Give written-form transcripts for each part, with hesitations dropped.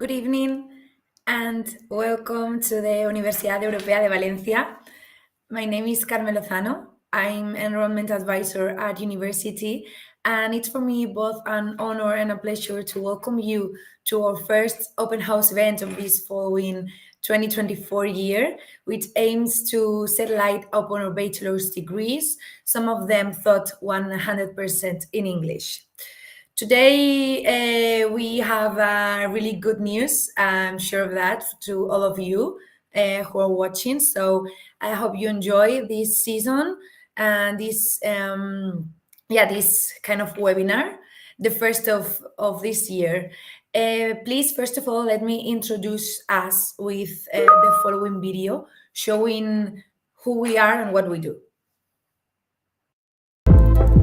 Good evening and welcome to the Universidad Europea de Valencia. My name is Carmen Lozano. I'm enrollment advisor at university, and it's for me both an honor and a pleasure to welcome you to our first open house event of this following 2024 year, which aims to shed light upon our bachelor's degrees, some of them taught 100% in English. Today, we have really good news. I'm sure of that to all of you who are watching. So I hope you enjoy this season and this kind of webinar, the first of this year. Please, first of all, let me introduce us with the following video showing who we are and what we do.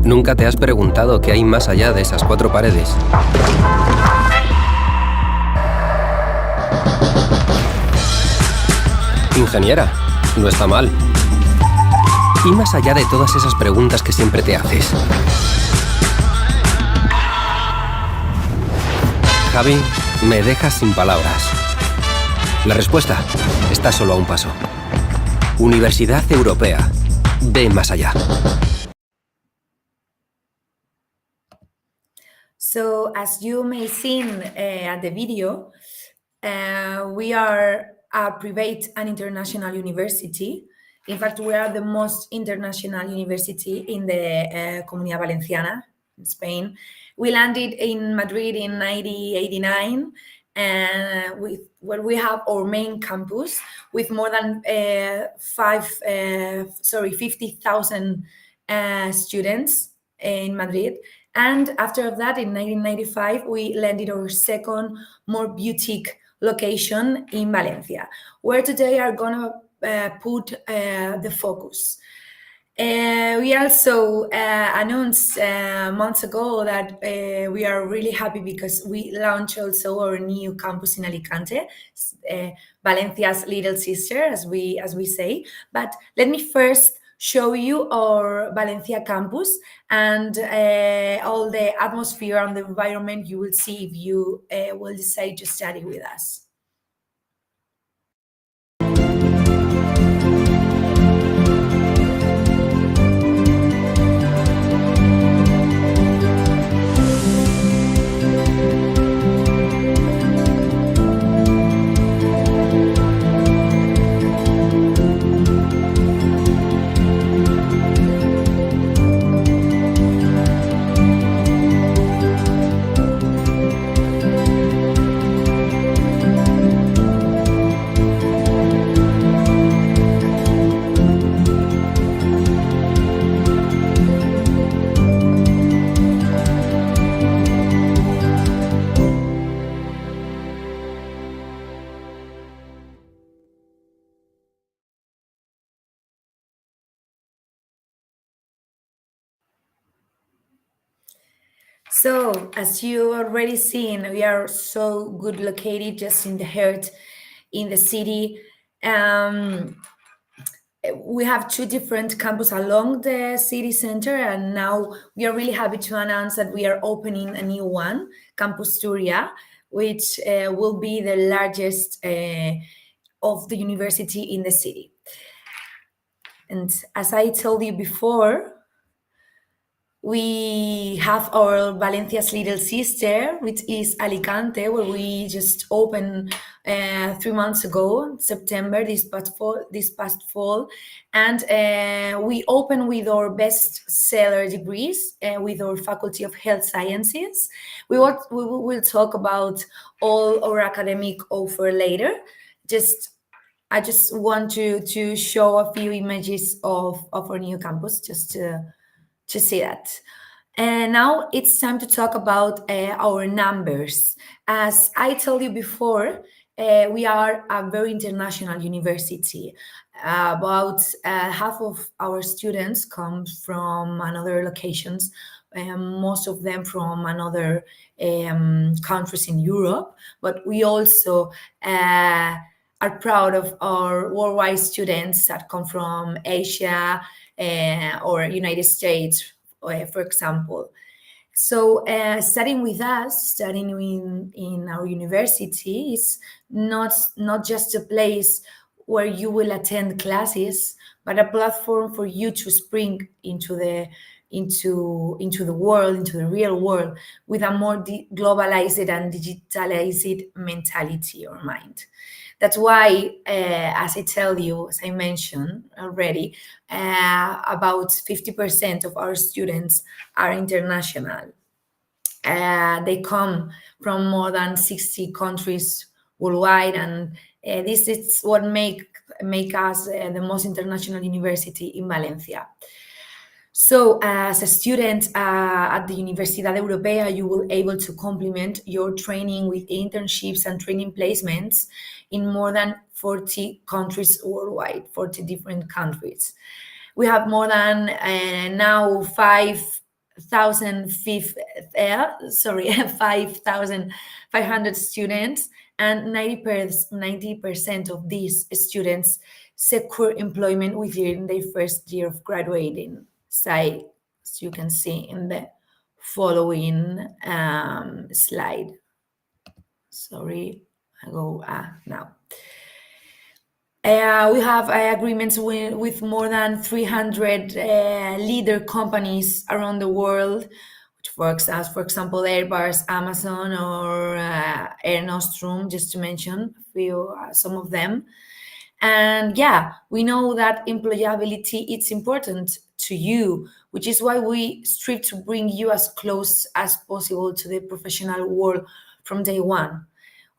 ¿Nunca te has preguntado qué hay más allá de esas cuatro paredes? Ingeniera, no está mal. Y más allá de todas esas preguntas que siempre te haces. Javi, me dejas sin palabras. La respuesta está solo a un paso. Universidad Europea. Ve más allá. So, as you may see at the video, we are a private and international university. In fact, we are the most international university in the Comunidad Valenciana, in Spain. We landed in Madrid in 1989, where we have our main campus with more than 50,000 students in Madrid. And after that, in 1995, we landed our second, more boutique location in Valencia, where today are gonna put the focus. We also announced months ago that we are really happy because we launched also our new campus in Alicante, Valencia's little sister, as we say. But let me first show you our Valencia campus and all the atmosphere and the environment you will see if you will decide to study with us. So, as you already seen, we are so good located just in the heart in the city. We have two different campuses along the city center, and now we are really happy to announce that we are opening a new one, Campus Turia, which will be the largest of the university in the city. And as I told you before, we have our Valencia's little sister, which is Alicante, where we just opened 3 months ago, September, this past fall. And we opened with our best-seller degrees with our Faculty of Health Sciences. We will talk about all our academic offer later. I just want to show a few images of our new campus, just to see that. And now it's time to talk about our numbers. As I told you before, we are a very international university. About half of our students come from another locations, most of them from another countries in Europe, but we also are proud of our worldwide students that come from Asia or United States, for example. So studying with us, studying in our university is not just a place where you will attend classes, but a platform for you to spring into the world, into the real world, with a more globalized and digitalized mentality or mind. That's why, as I tell you, as I mentioned already, about 50% of our students are international. They come from more than 60 countries worldwide, and this is what make us the most international university in Valencia. So, as a student at the Universidad Europea, you will able to complement your training with internships and training placements in more than 40 countries worldwide, 40 different countries. We have more than now 5,500 students, and 90% of these students secure employment within their first year of graduating. Say, as you can see in the following slide. Sorry, I go now. We have agreements with more than 300 leader companies around the world, which works as, for example, Airbus, Amazon, or Air Nostrum, just to mention a few, some of them. And yeah, we know that employability is important to you, which is why we strive to bring you as close as possible to the professional world from day one.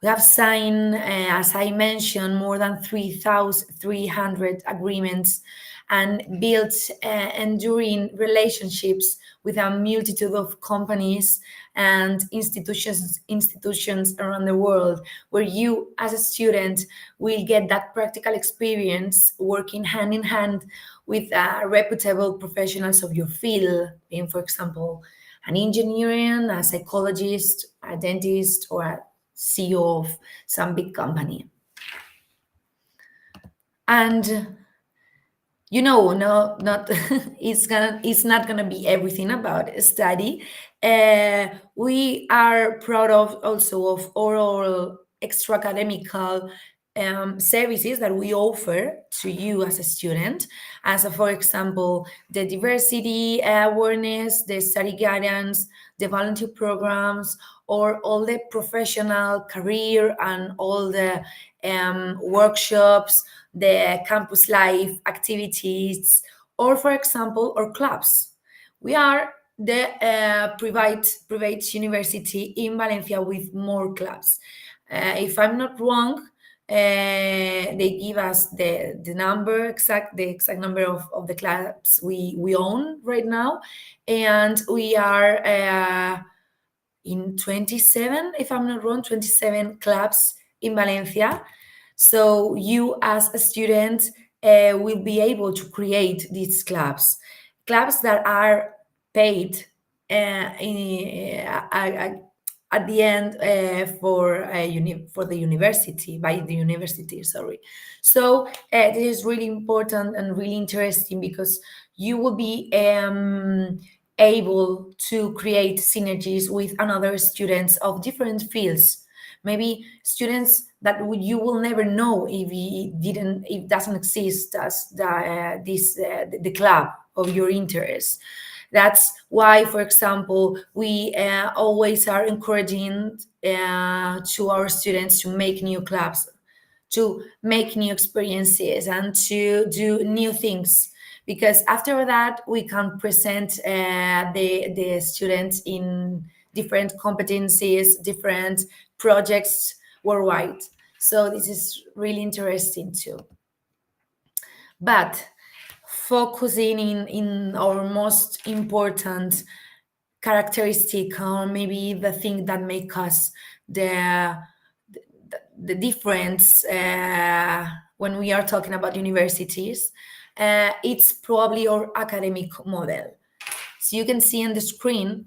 We have signed, as I mentioned, more than 3,300 agreements and built enduring relationships with a multitude of companies and institutions around the world, where you, as a student, will get that practical experience working hand in hand with reputable professionals of your field, being, for example, an engineer, a psychologist, a dentist, or a CEO of some big company. And no, not it's not gonna be everything about study. We are proud of also of oral extra academical services that we offer to you as a student, as for example, the diversity awareness, the study guidance, the volunteer programs, or all the professional career and all the workshops, the campus life activities, or for example, our clubs. We are the private university in Valencia with more clubs. If I'm not wrong, they give us the exact number of the clubs we own right now, and we are in 27, if I'm not wrong, 27 clubs in Valencia. So you, as a student, will be able to create these clubs that are paid at the end for the university, by the university. Sorry. So this is really important and really interesting, because you will be able to create synergies with another students of different fields. Maybe students that you will never know if it doesn't exist as the club of your interest. That's why, for example, we always are encouraging to our students to make new clubs, to make new experiences, and to do new things, because after that we can present the students in different competencies, different projects worldwide. So this is really interesting too. But focusing in our most important characteristic, or maybe the thing that make us the difference when we are talking about universities, it's probably our academic model. So you can see on the screen,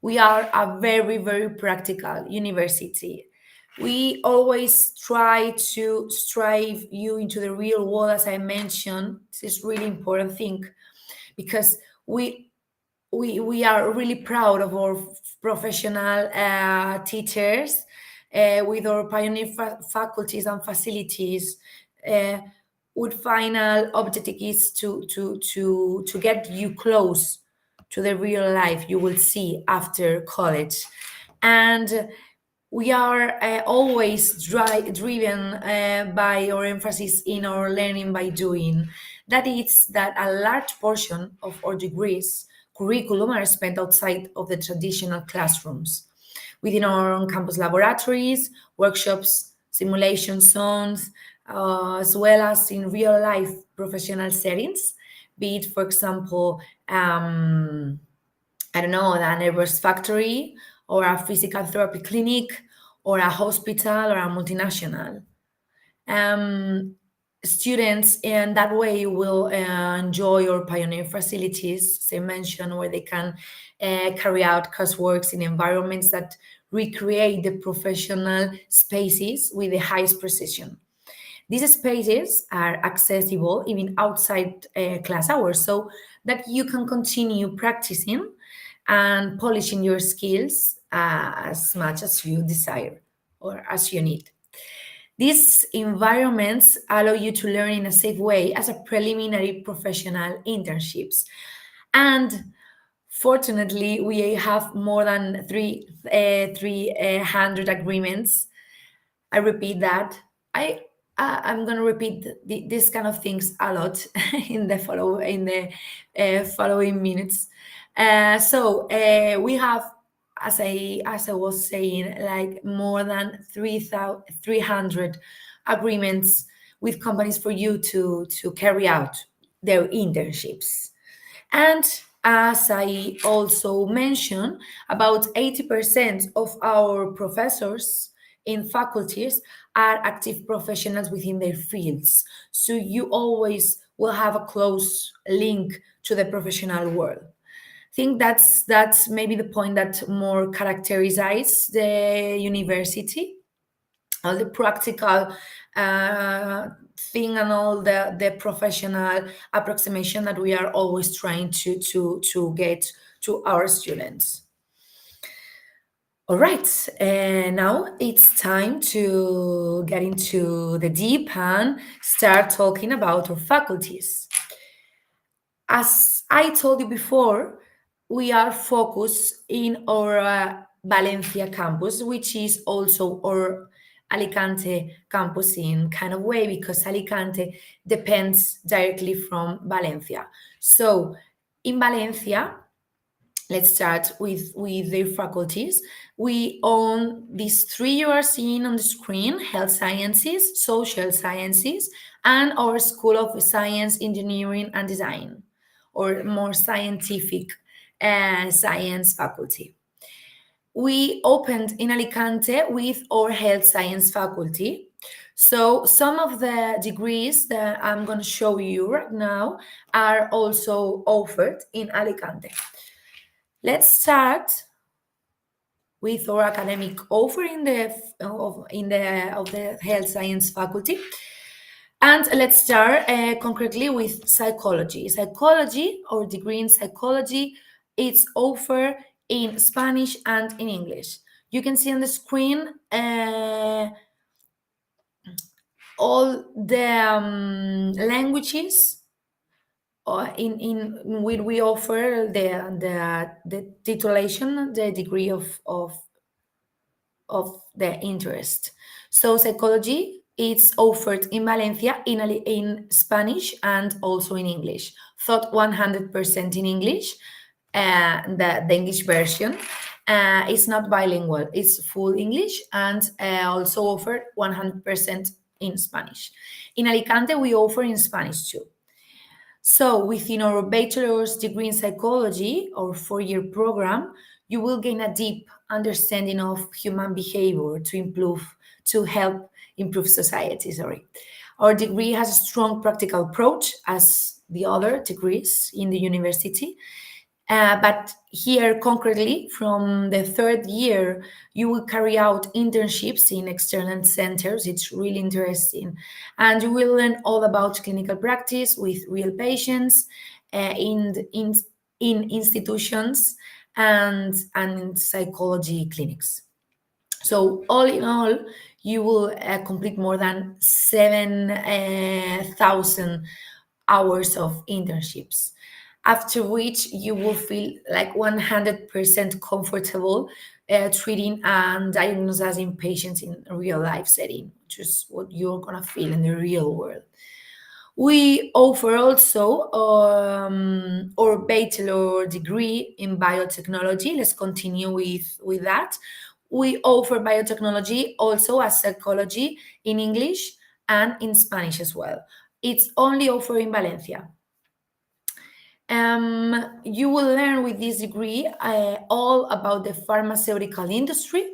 we are a very, very practical university. We always try to strive you into the real world, as I mentioned. This is really important thing, because we we are really proud of our professional teachers with our pioneer faculties and facilities. Uh, with final objective is to get you close to the real life you will see after college. And we are always driven by our emphasis in our learning by doing. That is that a large portion of our degrees curriculum are spent outside of the traditional classrooms, within our own campus laboratories, workshops, simulation zones, as well as in real life professional settings, be it, for example, I don't know, an Airbus factory or a physical therapy clinic or a hospital or a multinational. Um, Students in that way will enjoy our pioneer facilities, as I mentioned, where they can carry out courseworks in environments that recreate the professional spaces with the highest precision. These spaces are accessible even outside class hours so that you can continue practicing and polishing your skills as much as you desire or as you need. These environments allow you to learn in a safe way as a preliminary professional internships. And fortunately, we have more than 300 agreements. I repeat that. I'm gonna repeat this kind of things a lot in the following minutes. We have, as I was saying, like more than 300 agreements with companies for you to carry out their internships. And as I also mentioned, about 80% of our professors in faculties are active professionals within their fields. So you always will have a close link to the professional world. I think that's maybe the point that more characterizes the university, all the practical thing and all the professional approximation that we are always trying to get to our students. All right, now it's time to get into the deep and start talking about our faculties. As I told you before, we are focused in our Valencia campus, which is also our Alicante campus in kind of way because Alicante depends directly from Valencia. So in Valencia, let's start with their faculties. We own these three you are seeing on the screen: health sciences, social sciences, and our School of Science, Engineering, and Design, or more scientific science faculty. We opened in Alicante with our health science faculty. So some of the degrees that I'm going to show you right now are also offered in Alicante. Let's start with our academic offer in the health science faculty. And let's start concretely with psychology. Psychology, or degree in psychology, it's offered in Spanish and in English. You can see on the screen all the languages in which we offer the titulation, the degree of the interest. So psychology it's offered in Valencia in Spanish and also in English. Taught 100% in English. The English version is not bilingual. It's full English and also offered 100% in Spanish. In Alicante, we offer in Spanish too. So within our bachelor's degree in psychology or four-year program, you will gain a deep understanding of human behavior to help improve society. Our degree has a strong practical approach as the other degrees in the university. But here, concretely, from the third year, you will carry out internships in external centers. It's really interesting. And you will learn all about clinical practice with real patients in in institutions and in psychology clinics. So all in all, you will complete more than 7,000 hours of internships, after which you will feel like 100% comfortable treating and diagnosing patients in a real life setting, which is what you're gonna feel in the real world. We offer also our bachelor degree in biotechnology. Let's continue with that. We offer biotechnology also as psychology in English and in Spanish as well. It's only offered in Valencia. You will learn with this degree all about the pharmaceutical industry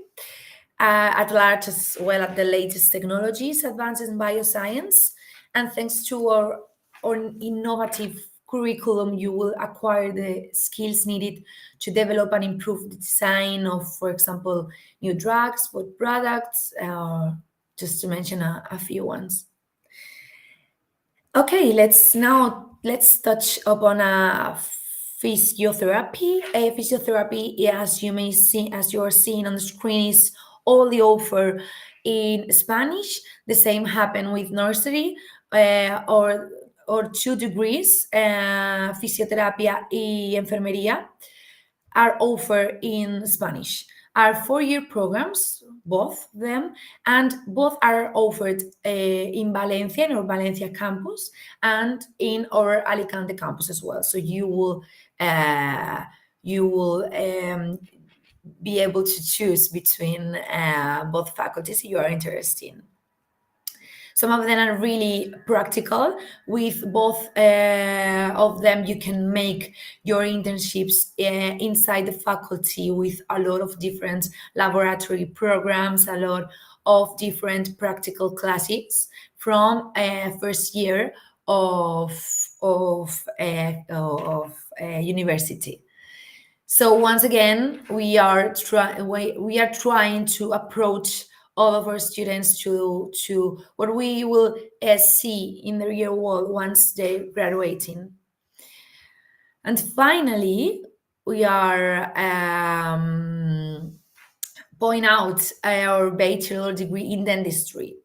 at large, as well as the latest technologies, advances in bioscience. And thanks to our innovative curriculum, you will acquire the skills needed to develop and improve the design of, for example, new drugs, food products, just to mention a few ones. Okay, let's touch upon physiotherapy. Physiotherapy, as you may see, as you are seeing on the screen, is only offer in Spanish. The same happen with nursery or 2 degrees, fisioterapia y enfermería, are offered in Spanish. Are 4-year programs, both of them, and both are offered in Valencia, in our Valencia campus, and in our Alicante campus as well. So you will be able to choose between both faculties you are interested in. Some of them are really practical. With both of them, you can make your internships inside the faculty with a lot of different laboratory programs, a lot of different practical classes from first year of university. So once again, we are trying to approach all of our students to what we will see in the real world once they're graduating. And finally, we are point out our bachelor degree in dentistry.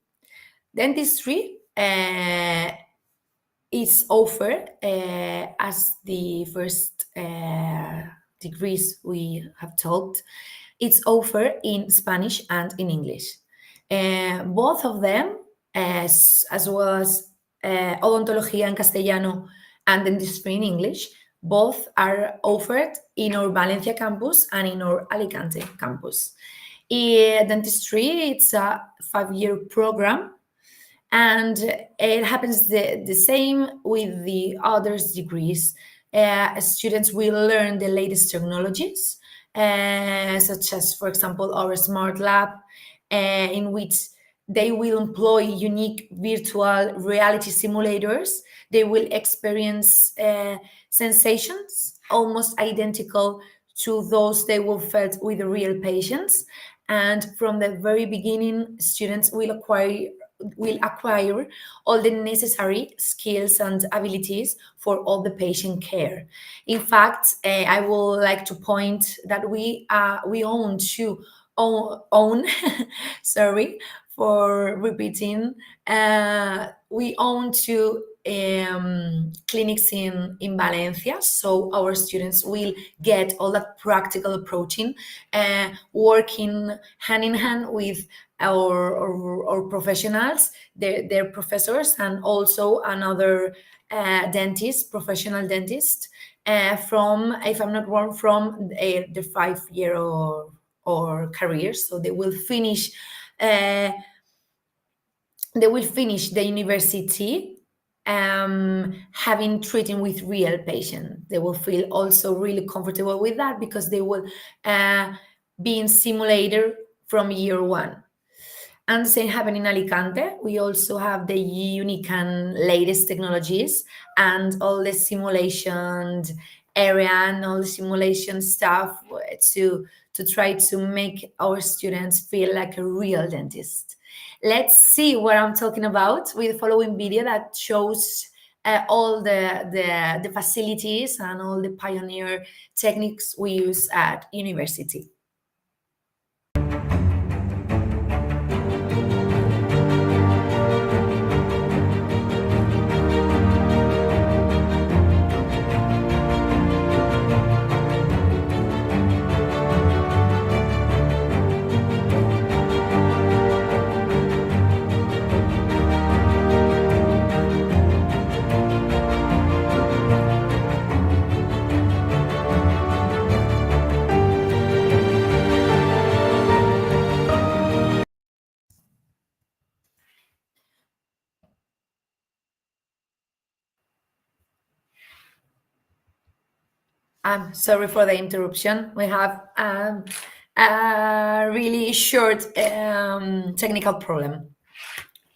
Dentistry is offered as the first degrees we have talked. It's offered in Spanish and in English. Both of them, as well as odontología en castellano and dentistry in English, both are offered in our Valencia campus and in our Alicante campus. Dentistry, it's a 5-year program, and it happens the same with the others degrees. Students will learn the latest technologies, such as, for example, our smart lab, in which they will employ unique virtual reality simulators. They will experience sensations almost identical to those they will felt with the real patients. And from the very beginning, students will acquire all the necessary skills and abilities for all the patient care. In fact, I would like to point that we own sorry for repeating, we own 2 clinics in Valencia, so our students will get all that practical approaching, working hand in hand with our professionals, their professors, and also another professional dentist, from, if I'm not wrong, from the 5-year or career. So they will finish the university having treating with real patients. They will feel also really comfortable with that because they will be in simulator from year 1. And the same happen in Alicante. We also have the unique and latest technologies and all the simulation area and all the simulation stuff to try to make our students feel like a real dentist. Let's see what I'm talking about with the following video that shows all the facilities and all the pioneer techniques we use at university. I'm sorry for the interruption. We have a really short technical problem.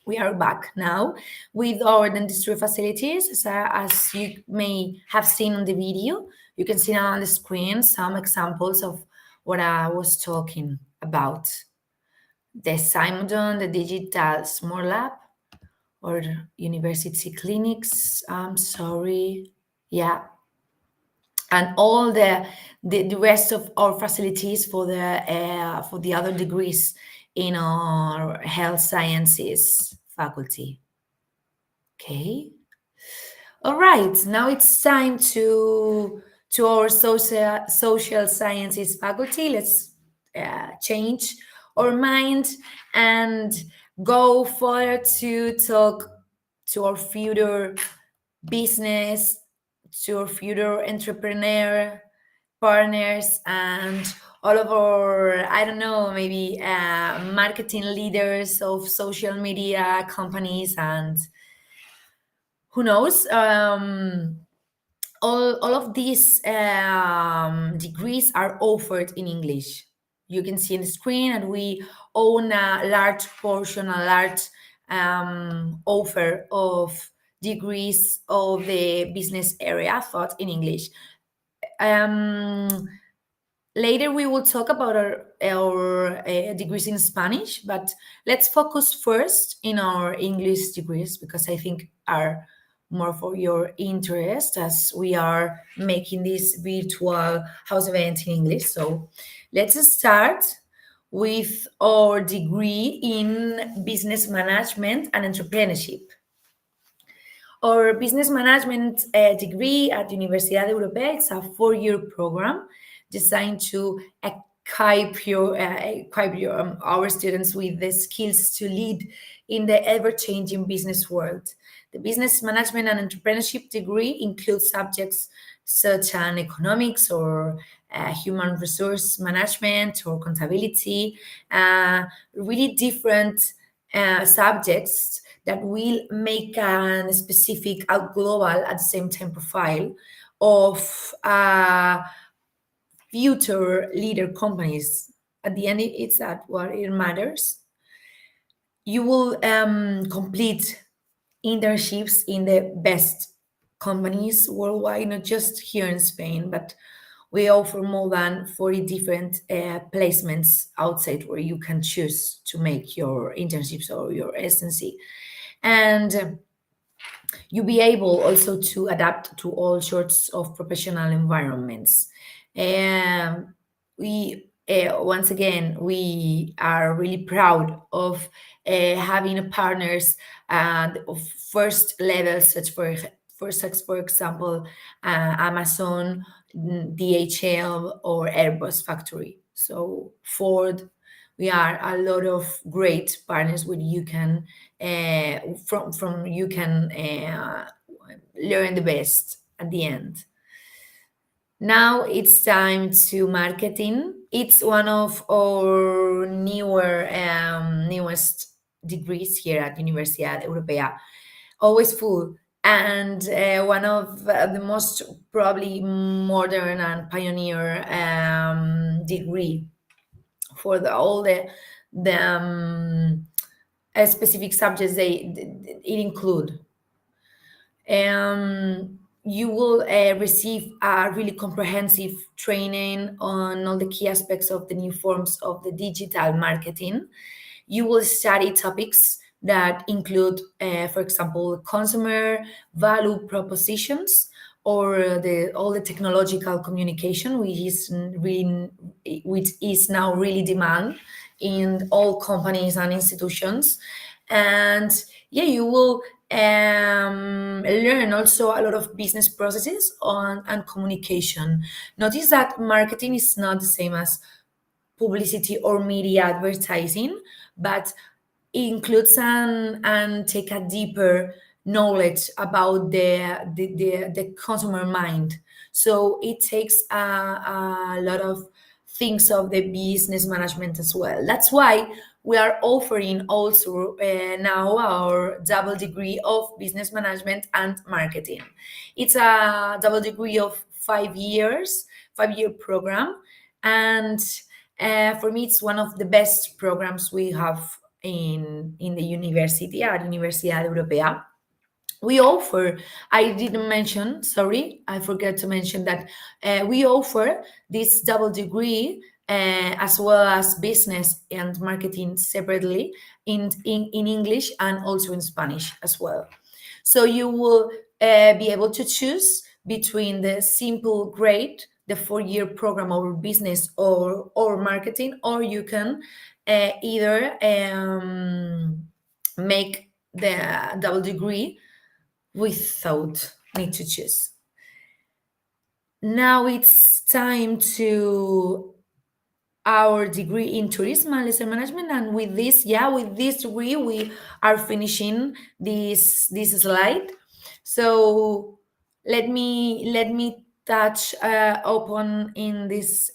We are back now with our dentistry facilities. So as you may have seen on the video, you can see now on the screen some examples of what I was talking about. The Simodon, the Digital Small Lab, or university clinics. I'm sorry. Yeah, and all the rest of our facilities for the other degrees in our health sciences faculty. Okay. All right. Now it's time to our social sciences faculty. Let's change our mind and go further to talk to our future business, to our future entrepreneur partners, and all of our, I don't know, maybe marketing leaders of social media companies, and who knows, all of these degrees are offered in English. You can see on the screen, and we own a large portion, a large offer of degrees of the business area taught in English. Um, Later, we will talk about our degrees in Spanish, but let's focus first in our English degrees because I think are more for your interest as we are making this virtual house event in English. So let's start with our degree in business management and entrepreneurship. Our business management degree at Universidad Europea, it's a four-year program designed to equip our students with the skills to lead in the ever-changing business world. The business management and entrepreneurship degree includes subjects such as economics or human resource management or accountability, really different subjects that will make a specific global at the same time profile of future leader companies. At the end, it's that what it matters. You will complete internships in the best companies worldwide, not just here in Spain, but we offer more than 40 different placements outside where you can choose to make your internships or your residency. And you'll be able also to adapt to all sorts of professional environments. And once again, we are really proud of having partners of first levels, such for example, Amazon, DHL, or Airbus factory. So Ford, we are a lot of great partners where you can from you can learn the best at the end. Now it's time to marketing. It's one of our newest degrees here at Universidad Europea. Always full, and one of the most probably modern and pioneer degree for all the specific subjects it include. You will receive a really comprehensive training on all the key aspects of the new forms of the digital marketing. You will study topics that include, for example, consumer value propositions or all the technological communication, which is now really demand in all companies and institutions. And yeah, you will learn also a lot of business processes and communication. Notice that marketing is not the same as publicity or media advertising, but includes and take a deeper knowledge about the consumer mind. So it takes a lot of things of the business management as well. That's why we are offering also now our double degree of business management and marketing. It's a double degree of 5 years, 5 year program, and for me, it's one of the best programs we have in the university at Universidad Europea. We offer, I didn't mention, sorry, I forgot to mention that we offer this double degree as well as business and marketing separately in English and also in Spanish as well. So you will be able to choose between the simple grade, the 4 year program over business or marketing, or you can either make the double degree without need to choose. Now it's time to our degree in tourism and leisure management, and with this, yeah, with this degree we are finishing this slide. So let me touch upon in this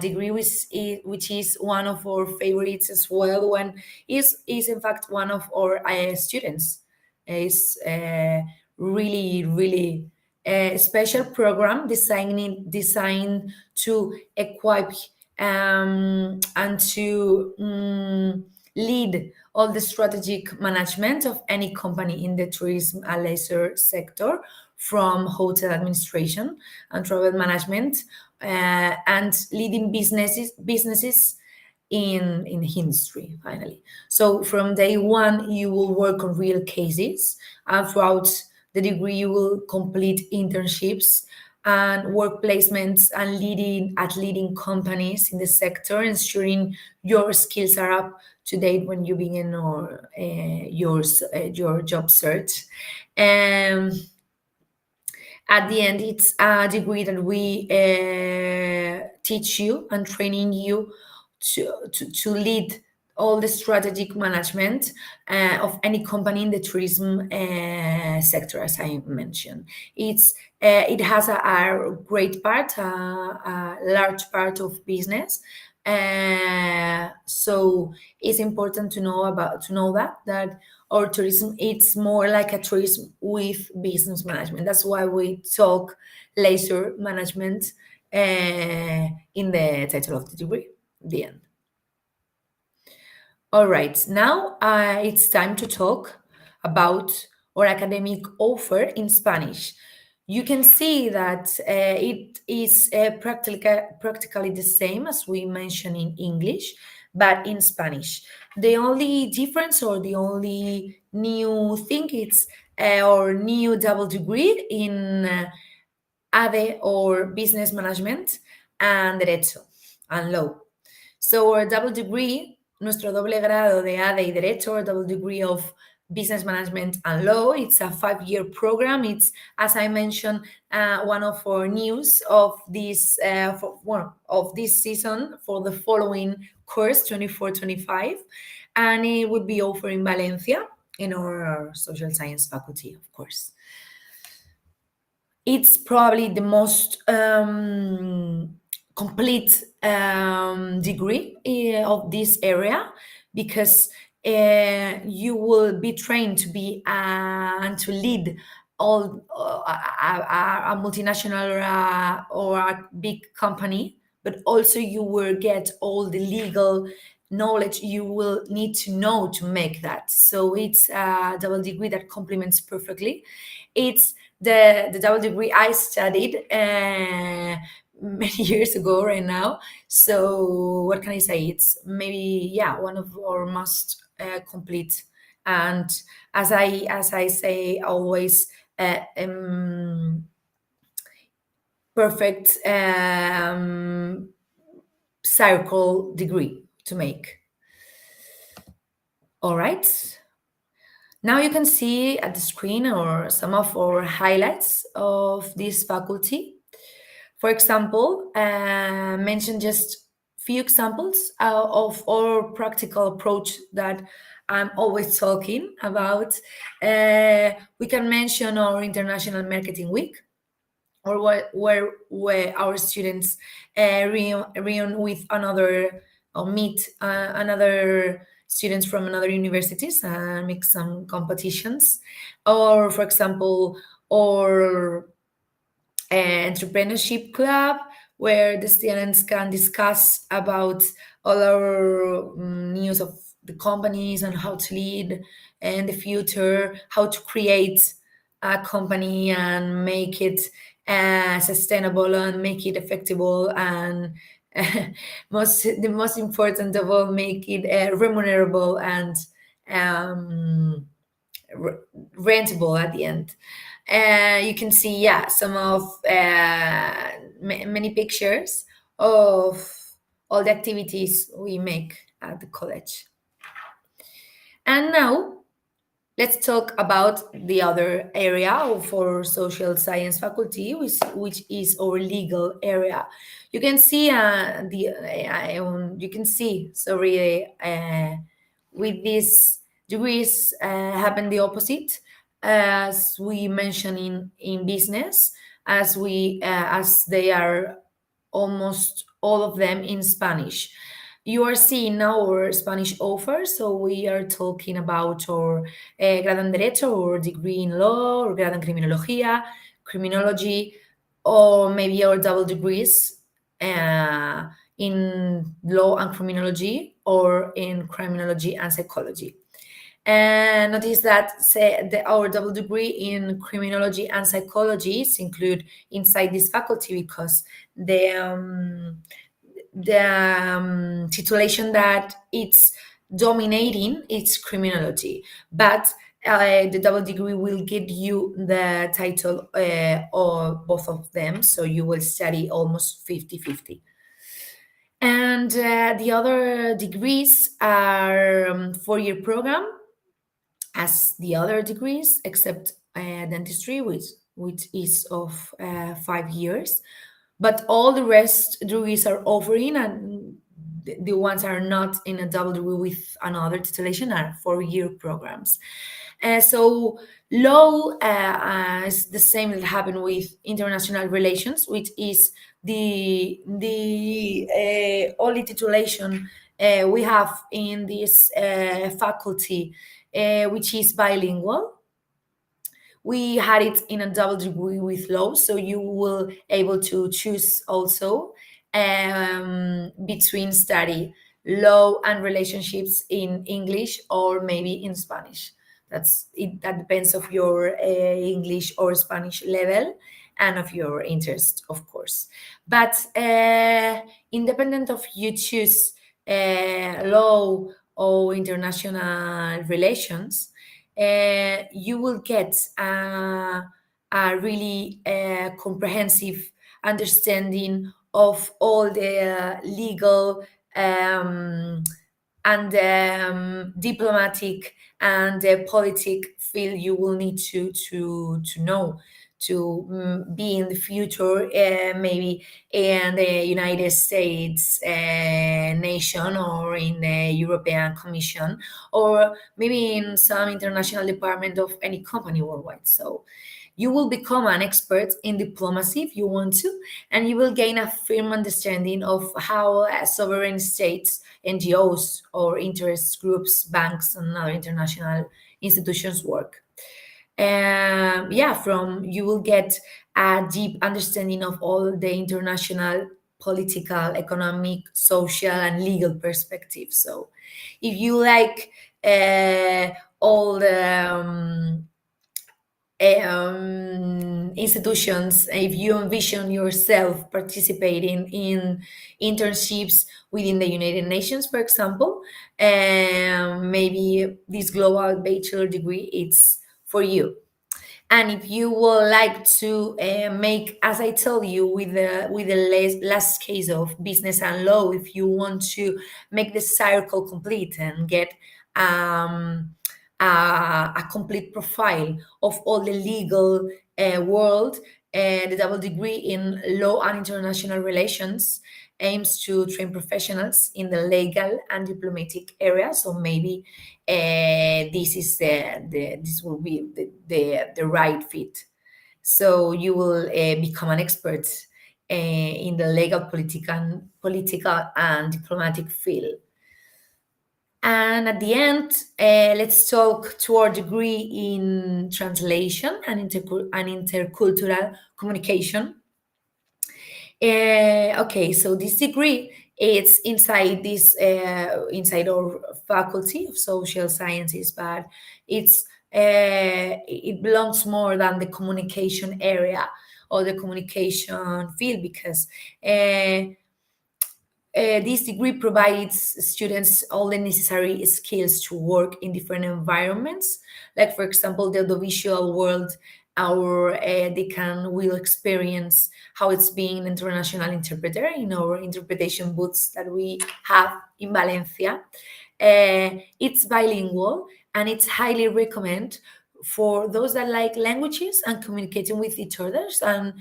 degree, which is one of our favorites as well. One is in fact one of our students. Is really special program designed to equip and to lead all the strategic management of any company in the tourism and leisure sector, from hotel administration and travel management, and leading businesses in industry finally. So from day one you will work on real cases, and throughout the degree you will complete internships and work placements and leading companies in the sector, ensuring your skills are up to date when you begin or your job search. Um, at the end, it's a degree that we teach you and training you to lead all the strategic management of any company in the tourism sector, as I mentioned. It has a great part, a large part of business. So it's important to know that our tourism, it's more like a tourism with business management. That's why we talk leisure management in the title of the degree. The end. All right, now it's time to talk about our academic offer in Spanish. You can see that it is practically the same as we mentioned in English, but in Spanish. The only difference or the only new thing is our new double degree in ADE or business management and derecho and law. So our double degree, nuestro doble grado de ADE y Derecho, or double degree of Business Management and Law, it's a 5 year program. It's, as I mentioned, one of our news of this season for the following course, 24-25, and it would be offered in Valencia in our social science faculty, of course. It's probably the most complete degree of this area, because you will be trained to be and to lead all a multinational or a big company, but also you will get all the legal knowledge you will need to know to make that. So it's a double degree that complements perfectly. It's the double degree I studied many years ago right now. So what can I say? It's maybe, yeah, one of our most complete And as I say always, perfect circle degree to make. All right. Now you can see at the screen or some of our highlights of this faculty. For example, mention just few examples of our practical approach that I'm always talking about. We can mention our International Marketing Week, or where our students reun with another or meet another students from another universities and make some competitions, or for example, or entrepreneurship club where the students can discuss about all our news of the companies and how to lead in the future, how to create a company and make it sustainable and make it effective and the most important of all, make it remunerable and um, r- rentable at the end. You can see, yeah, some of many pictures of all the activities we make at the college. And now let's talk about the other area of our social science faculty, which is our legal area. You can see you can see, sorry, with these degrees happen the opposite, as we mentioned in business, as they are almost all of them in Spanish. You are seeing our Spanish offer, so we are talking about our grado en Derecho or degree in law or grado en Criminología, criminology, or maybe our double degrees in law and criminology or in criminology and psychology. And notice that our double degree in criminology and psychology is included inside this faculty because the titulation that it's dominating it's criminology, but the double degree will give you the title of both of them, so you will study almost 50-50. And the other degrees are 4-year program as the other degrees, except dentistry, which is of 5 years. But all the rest degrees are offering, and the ones are not in a double degree with another titulation are 4-year programs. So law is the same that happened with international relations, which is the only titulation we have in this faculty, which is bilingual. We had it in a double degree with law, so you will able to choose also between study law and relationships in English or maybe in Spanish. That depends of your English or Spanish level and of your interest, of course. But independent of you choose law or international relations, you will get a really comprehensive understanding of all the legal and diplomatic and politic field you will need to know to be in the future, maybe in the United States nation or in the European Commission or maybe in some international department of any company worldwide. So you will become an expert in diplomacy if you want to, and you will gain a firm understanding of how sovereign states, NGOs, or interest groups, banks, and other international institutions work. Yeah, from you will get a deep understanding of all the international political, economic, social, and legal perspectives. So, if you like all the institutions, if you envision yourself participating in internships within the United Nations, for example, maybe this global bachelor degree it's for you. And if you would like to make, as I told you, with the last case of business and law, if you want to make the circle complete and get um, a complete profile of all the legal world, the double degree in law and international relations aims to train professionals in the legal and diplomatic area. So maybe this is this will be the right fit. So you will become an expert in the legal, political and diplomatic field. And at the end, let's talk to our degree in translation and, and intercultural communication. Okay, so this degree it's inside this inside our faculty of social sciences, but it's it belongs more than the communication area or the communication field because this degree provides students all the necessary skills to work in different environments, like for example the audiovisual world, or they can will experience how it's being an international interpreter in our interpretation booths that we have in Valencia. It's bilingual and it's highly recommended for those that like languages and communicating with each others. And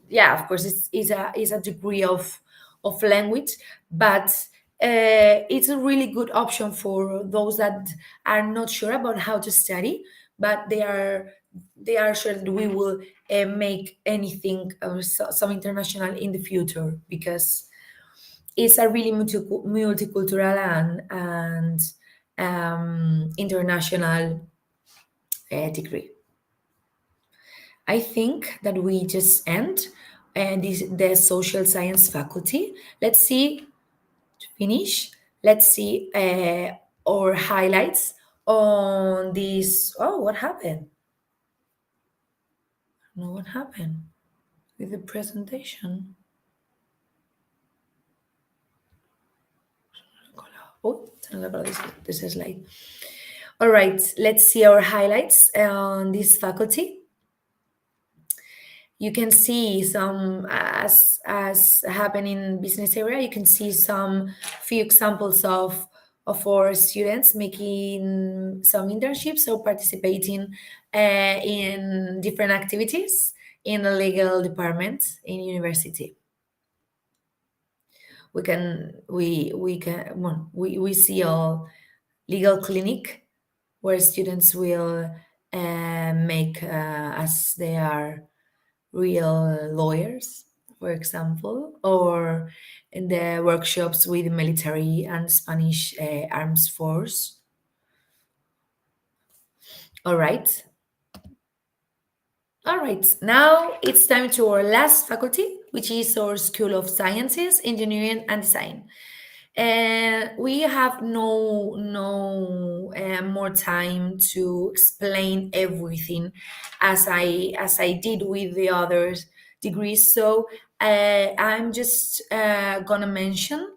yeah, of course, it's a degree of language, but it's a really good option for those that are not sure about how to study, but they are sure that we will make anything some international in the future because it's a really multicultural and international degree. I think that we just end the social science faculty. Let's see to finish. Let's see our highlights on this. Oh, what happened? No, what happened with the presentation? Oh, this is like. All right, let's see our highlights on this faculty. You can see some as happen in business area, you can see some few examples of our students making some internships or participating in different activities in the legal department in university. We see a legal clinic where students will make as they are real lawyers, for example, or in the workshops with the military and Spanish armed force. All right. All right. Now it's time to our last faculty, which is our School of Sciences, Engineering and Design. We have no more time to explain everything as I did with the other degrees. So I'm just gonna mention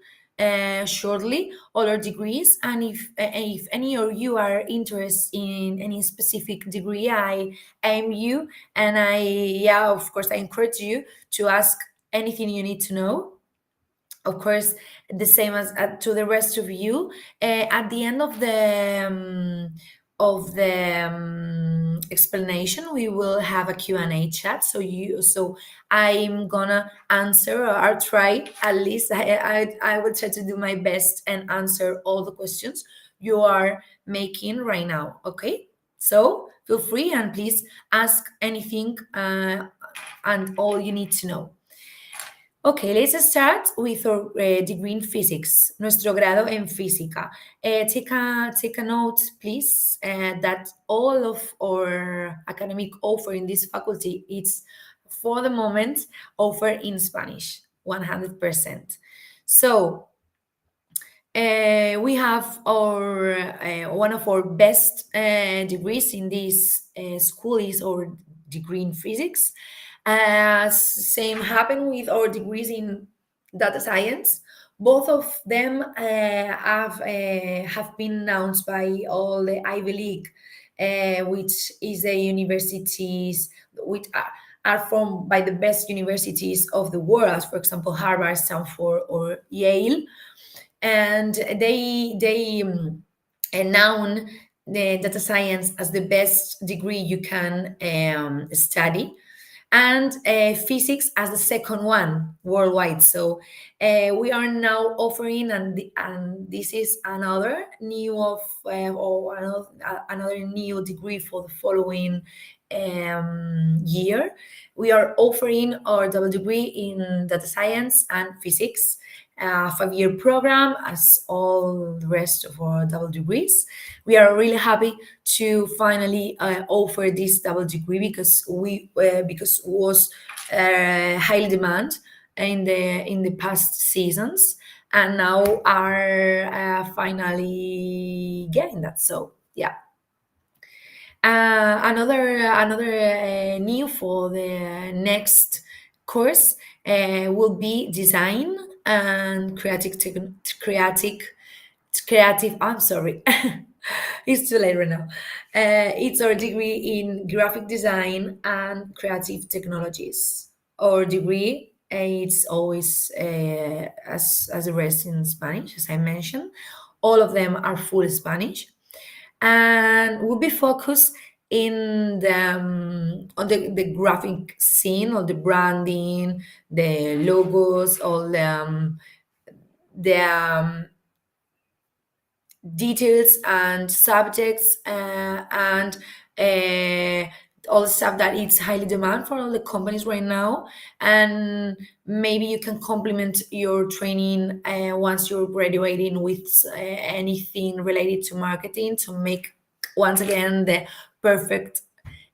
shortly all our degrees, and if any of you are interested in any specific degree, I aim you, and I yeah, of course, I encourage you to ask anything you need to know, of course, the same as to the rest of you. At the end of the explanation, we will have a Q&A chat. So I'm gonna answer, or I'll try at least. I will try to do my best and answer all the questions you are making right now. Okay, so feel free and please ask anything and all you need to know. Okay, let's start with our degree in physics, nuestro grado en física. Take a note, please, that all of our academic offer in this faculty is, for the moment, offered in Spanish, 100%. So, We have our one of our best degrees in this school is our degree in physics. Same happened with our degrees in data science. Both of them have been announced by all the Ivy League, which is the universities which are formed by the best universities of the world, as for example Harvard, Stanford, or Yale, and they noun the data science as the best degree you can study, and physics as the second one worldwide. So we are now offering, and this is another new of or another new degree for the following year. We are offering our double degree in data science and physics, a 5-year program as all the rest of our double degrees. We are really happy to finally offer this double degree because it was highly demand in the past seasons, and now are finally getting that. So yeah. Another new for the next course will be design and creative. I'm sorry, it's too late right now. It's our degree in graphic design and creative technologies. Our degree it's always as the rest in Spanish, as I mentioned. All of them are full Spanish, and we'll be focused in on the graphic scene, or the branding, the logos, all the details and subjects, and uh, all the stuff that it's highly demand for all the companies right now. And maybe you can complement your training once you're graduating with anything related to marketing to make once again the perfect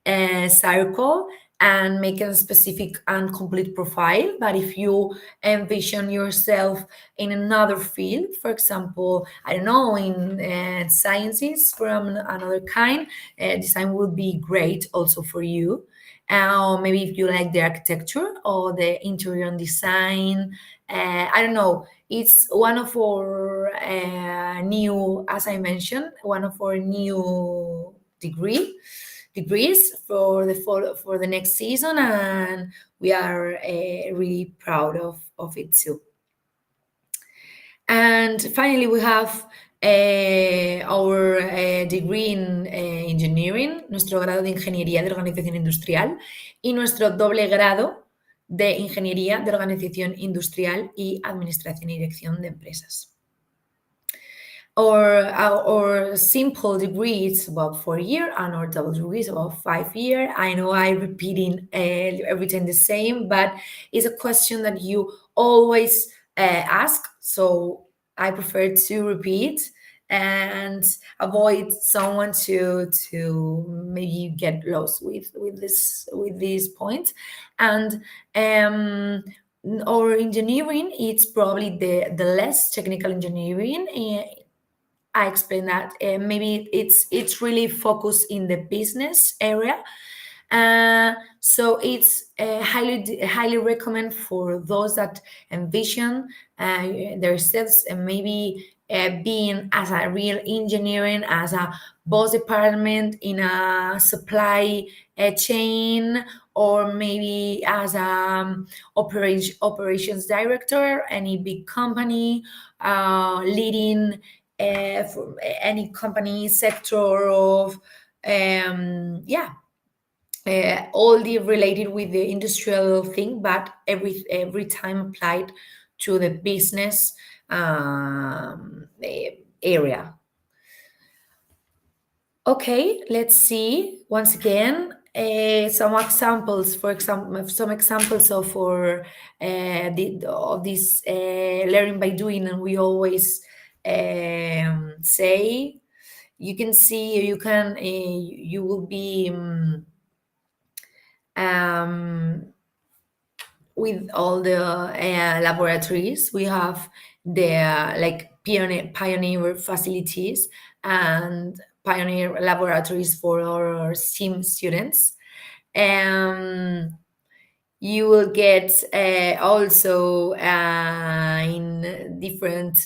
circle and make a specific and complete profile. But if you envision yourself in another field, for example, I don't know, in sciences from another kind, design will be great also for you. Or maybe if you like the architecture or the interior design, I don't know. It's one of our new, as I mentioned, one of our new degrees for for the next season, and we are really proud of it too. And finally, we have our degree in engineering, nuestro grado de ingeniería de organización industrial y nuestro doble grado de ingeniería de organización industrial y administración y dirección de empresas. Or simple degree is about 4 year, and our double degree is about 5 year. I know I'm repeating every time the same, but it's a question that you always ask, so I prefer to repeat and avoid someone to maybe get lost with this point. And or engineering, it's probably the less technical engineering. I explain that maybe it's really focused in the business area. So it's highly recommend for those that envision themselves and maybe being as a real engineering, as a boss department in a supply chain, or maybe as a operations director, any big company, leading for any company sector of yeah, all the related with the industrial thing, but every time applied to the business area. Okay, let's see once again some examples. For example, some examples of our of this learning by doing, and we always say you can see, you can you will be with all the laboratories. We have the like pioneer facilities and pioneer laboratories for our STEAM students. Um, you will get also in different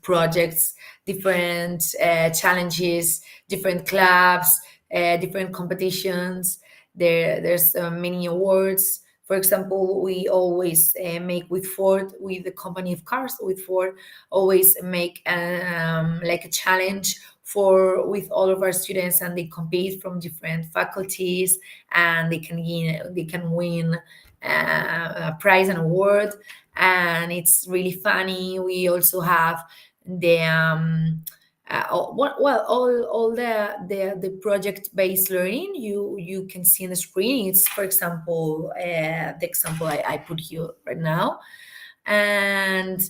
projects, different challenges, different clubs, different competitions. There's many awards. For example, we always make with Ford, with the company of cars, with Ford, always make like a challenge for with all of our students, and they compete from different faculties, and they can win a prize and award, and it's really funny. We also have the all the project based learning you can see on the screen. It's, for example, the example I put here right now, and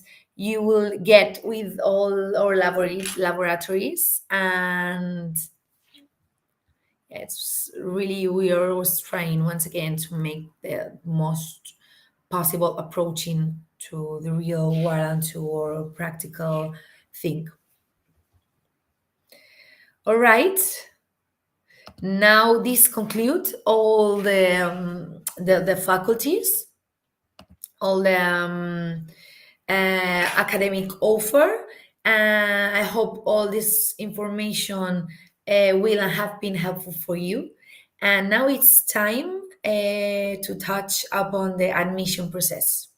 you will get with all our laboratories, and it's really, we are always trying once again to make the most possible approaching to the real world and to our practical thing. All right. Now this concludes all the faculties, all the academic offer. I hope all this information will have been helpful for you. And now it's time to touch upon the admission process.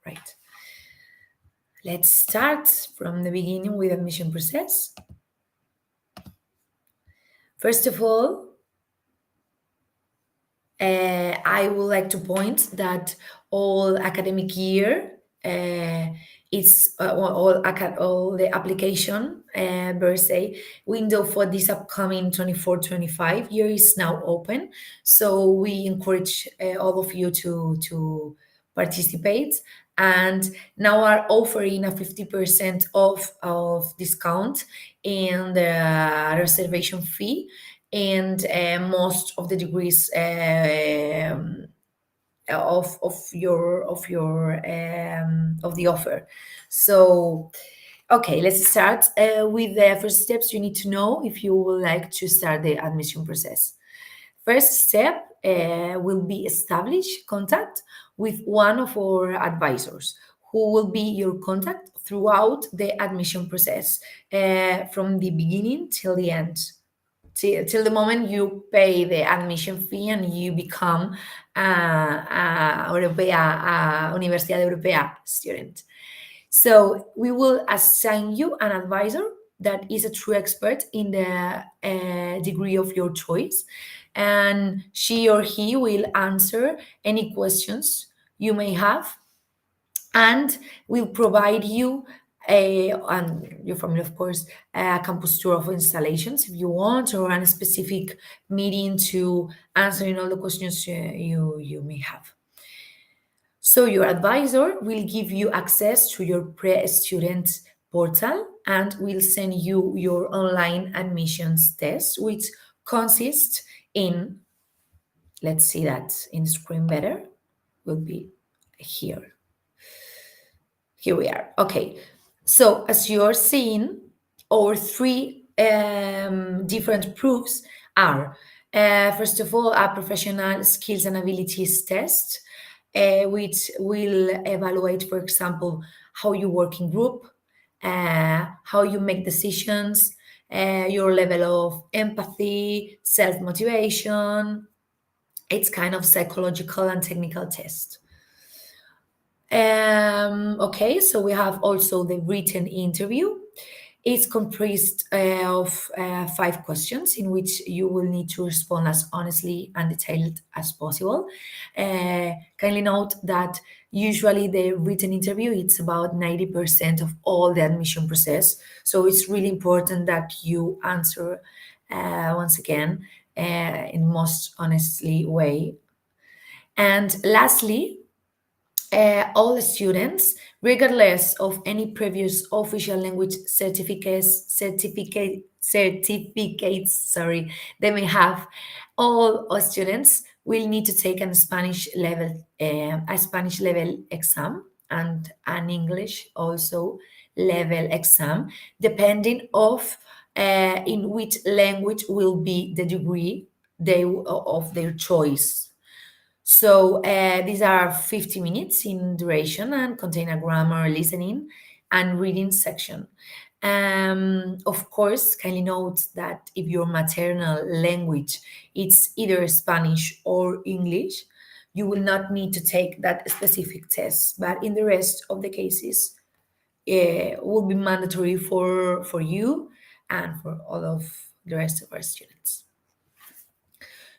Right. Let's start from the beginning with admission process. First of all, I would like to point that all academic year it's all the application per se window for this upcoming 24-25 year is now open. So we encourage all of you to participate, and now are offering a 50% off of discount in the reservation fee, and most of the degrees of the offer. So, okay, let's start with the first steps you need to know if you would like to start the admission process. First step will be establish contact with one of our advisors, who will be your contact throughout the admission process, from the beginning till the end, till the moment you pay the admission fee and you become a Universidad Europea student. So we will assign you an advisor that is a true expert in the degree of your choice, and she or he will answer any questions you may have, and will provide you and your family, of course, a campus tour of installations if you want, or a specific meeting to answering all the questions you may have. So your advisor will give you access to your pre-student portal and will send you your online admissions test, which consists in, let's see that in the screen better, will be here. Here we are. Okay. So as you're seeing, our three different proofs are, first of all, a professional skills and abilities test, which will evaluate, for example, how you work in group, how you make decisions, your level of empathy, self-motivation. It's kind of psychological and technical test. Okay, so we have also the written interview. It's comprised of 5 questions in which you will need to respond as honestly and detailed as possible. Kindly note that usually the written interview, it's about 90% of all the admission process. So it's really important that you answer once again in most honestly way. And lastly, all the students, regardless of any previous official language certificates, sorry, they may have, all our students will need to take a Spanish level exam and an English also level exam, depending of in which language will be the degree of their choice. So these are 50 minutes in duration and contain a grammar, listening, and reading section. Of course, kindly note that if your maternal language is either Spanish or English, you will not need to take that specific test. But in the rest of the cases, will be mandatory for you and for all of the rest of our students.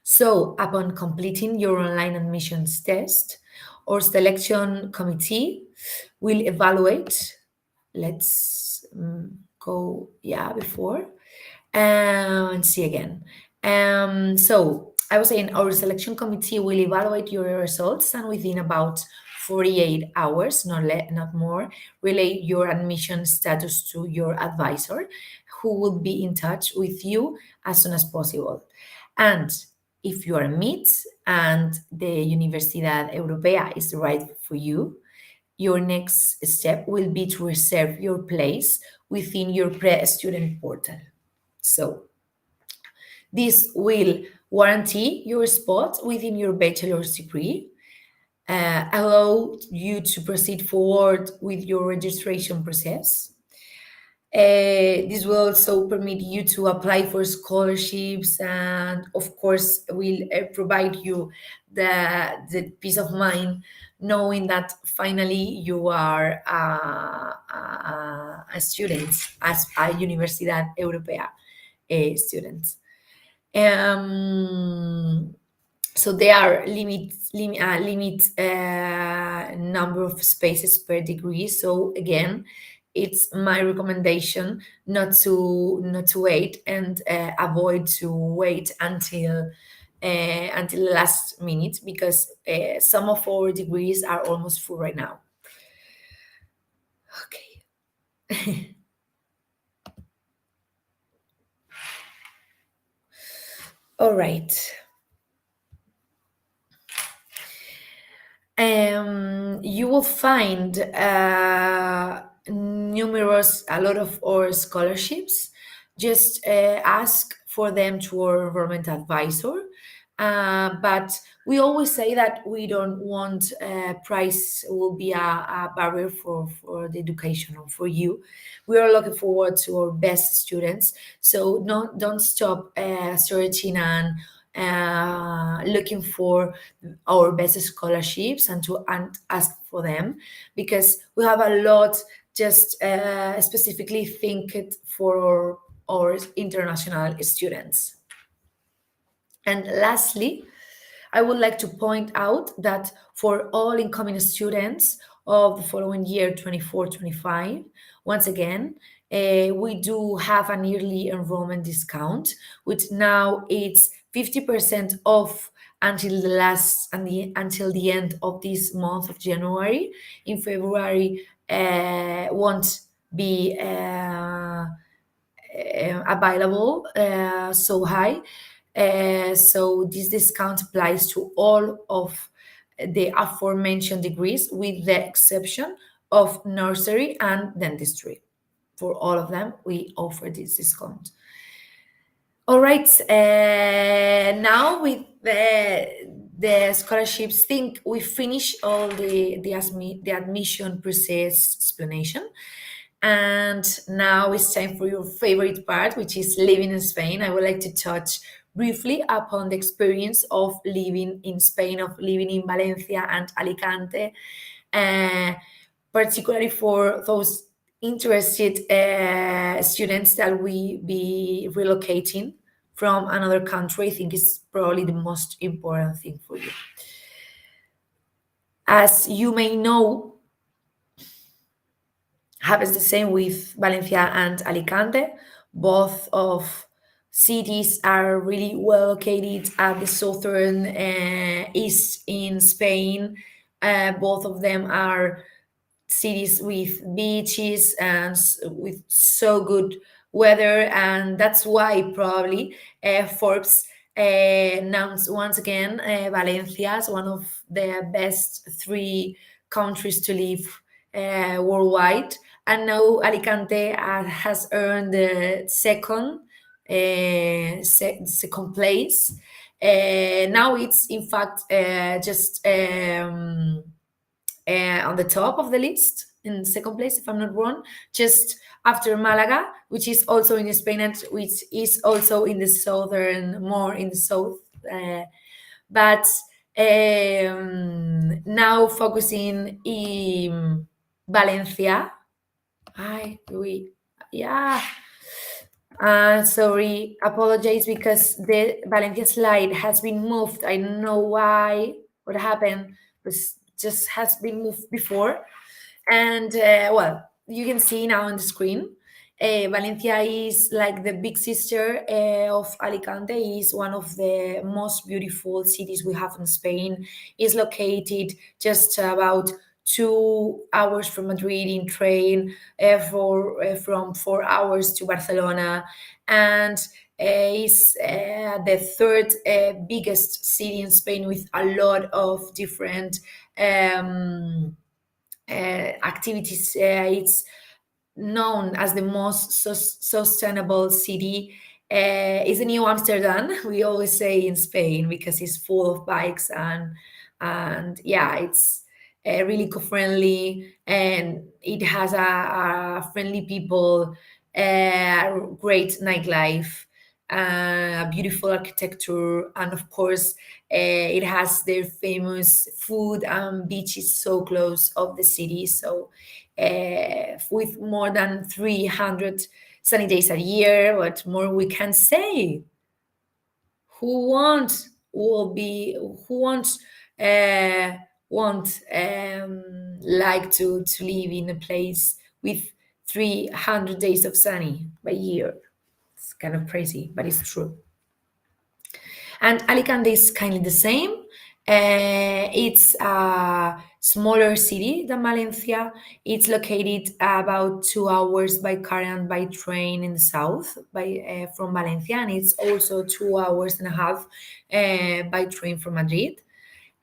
So, upon completing your online admissions test, our selection committee will evaluate. Let's go, yeah, before and see again. So, I was saying our selection committee will evaluate your results and within about 48 hours, not more, relay your admission status to your advisor, who will be in touch with you as soon as possible. And if you are MIT and the Universidad Europea is right for you, your next step will be to reserve your place within your pre-student portal. So this will guarantee your spot within your bachelor's degree, allow you to proceed forward with your registration process. This will also permit you to apply for scholarships and, of course, will provide you the peace of mind knowing that finally you are a student, as a Universidad Europea student. Um, so there are limit number of spaces per degree. So again, it's my recommendation not to wait and avoid to wait until the last minute, because some of our degrees are almost full right now. Okay. All right. You will find a lot of our scholarships. Just ask for them to our enrollment advisor. But we always say that we don't want price will be a barrier for the education or for you. We are looking forward to our best students. So don't stop searching and looking for our best scholarships and ask for them, because we have a lot just specifically think it for our international students. And lastly, I would like to point out that for all incoming students of the following year 24-25, once again, we do have an early enrollment discount, which now it's 50% off until the end of this month of January. In February, won't be available so high. So this discount applies to all of the aforementioned degrees, with the exception of nursery and dentistry. For all of them, we offer this discount. All right. Now with the scholarships thing, we finish all the admission process explanation. And now it's time for your favorite part, which is living in Spain. I would like to touch briefly upon the experience of living in Spain, of living in Valencia and Alicante, particularly for those interested students that we be relocating from another country. I think is probably the most important thing for you. As you may know, happens the same with Valencia and Alicante. Both of cities are really well located at the southern east in Spain. Both of them are cities with beaches and with so good weather, and that's why probably Forbes announced once again Valencia as one of the best 3 countries to live worldwide, and now Alicante has earned the second place. Now it's in fact just on the top of the list in second place, if I'm not wrong, just after Malaga, which is also in Spain and which is also in the southern, more in the south. But now focusing in Valencia. Yeah. Sorry, apologize because the Valencia slide has been moved. I don't know why, what happened, but just has been moved before. And well, you can see now on the screen, Valencia is like the big sister of Alicante. Is one of the most beautiful cities we have in Spain. Is located just about 2 hours from Madrid in train, from 4 hours to Barcelona, and is the third biggest city in Spain with a lot of different activities. It's known as the most sustainable city. Is the new Amsterdam, we always say in Spain, because it's full of bikes and yeah, it's really eco-friendly and it has a friendly people, great nightlife, beautiful architecture, and of course, it has their famous food and beaches so close of the city. So, with more than 300 sunny days a year, what more we can say? Who won't will be who won't uh, want like to live in a place with 300 days of sunny by year? It's kind of crazy, but it's true. And Alicante is kind of the same. It's a smaller city than Valencia. It's located about 2 hours by car and by train in the south from Valencia, and it's also 2 hours and a half by train from Madrid,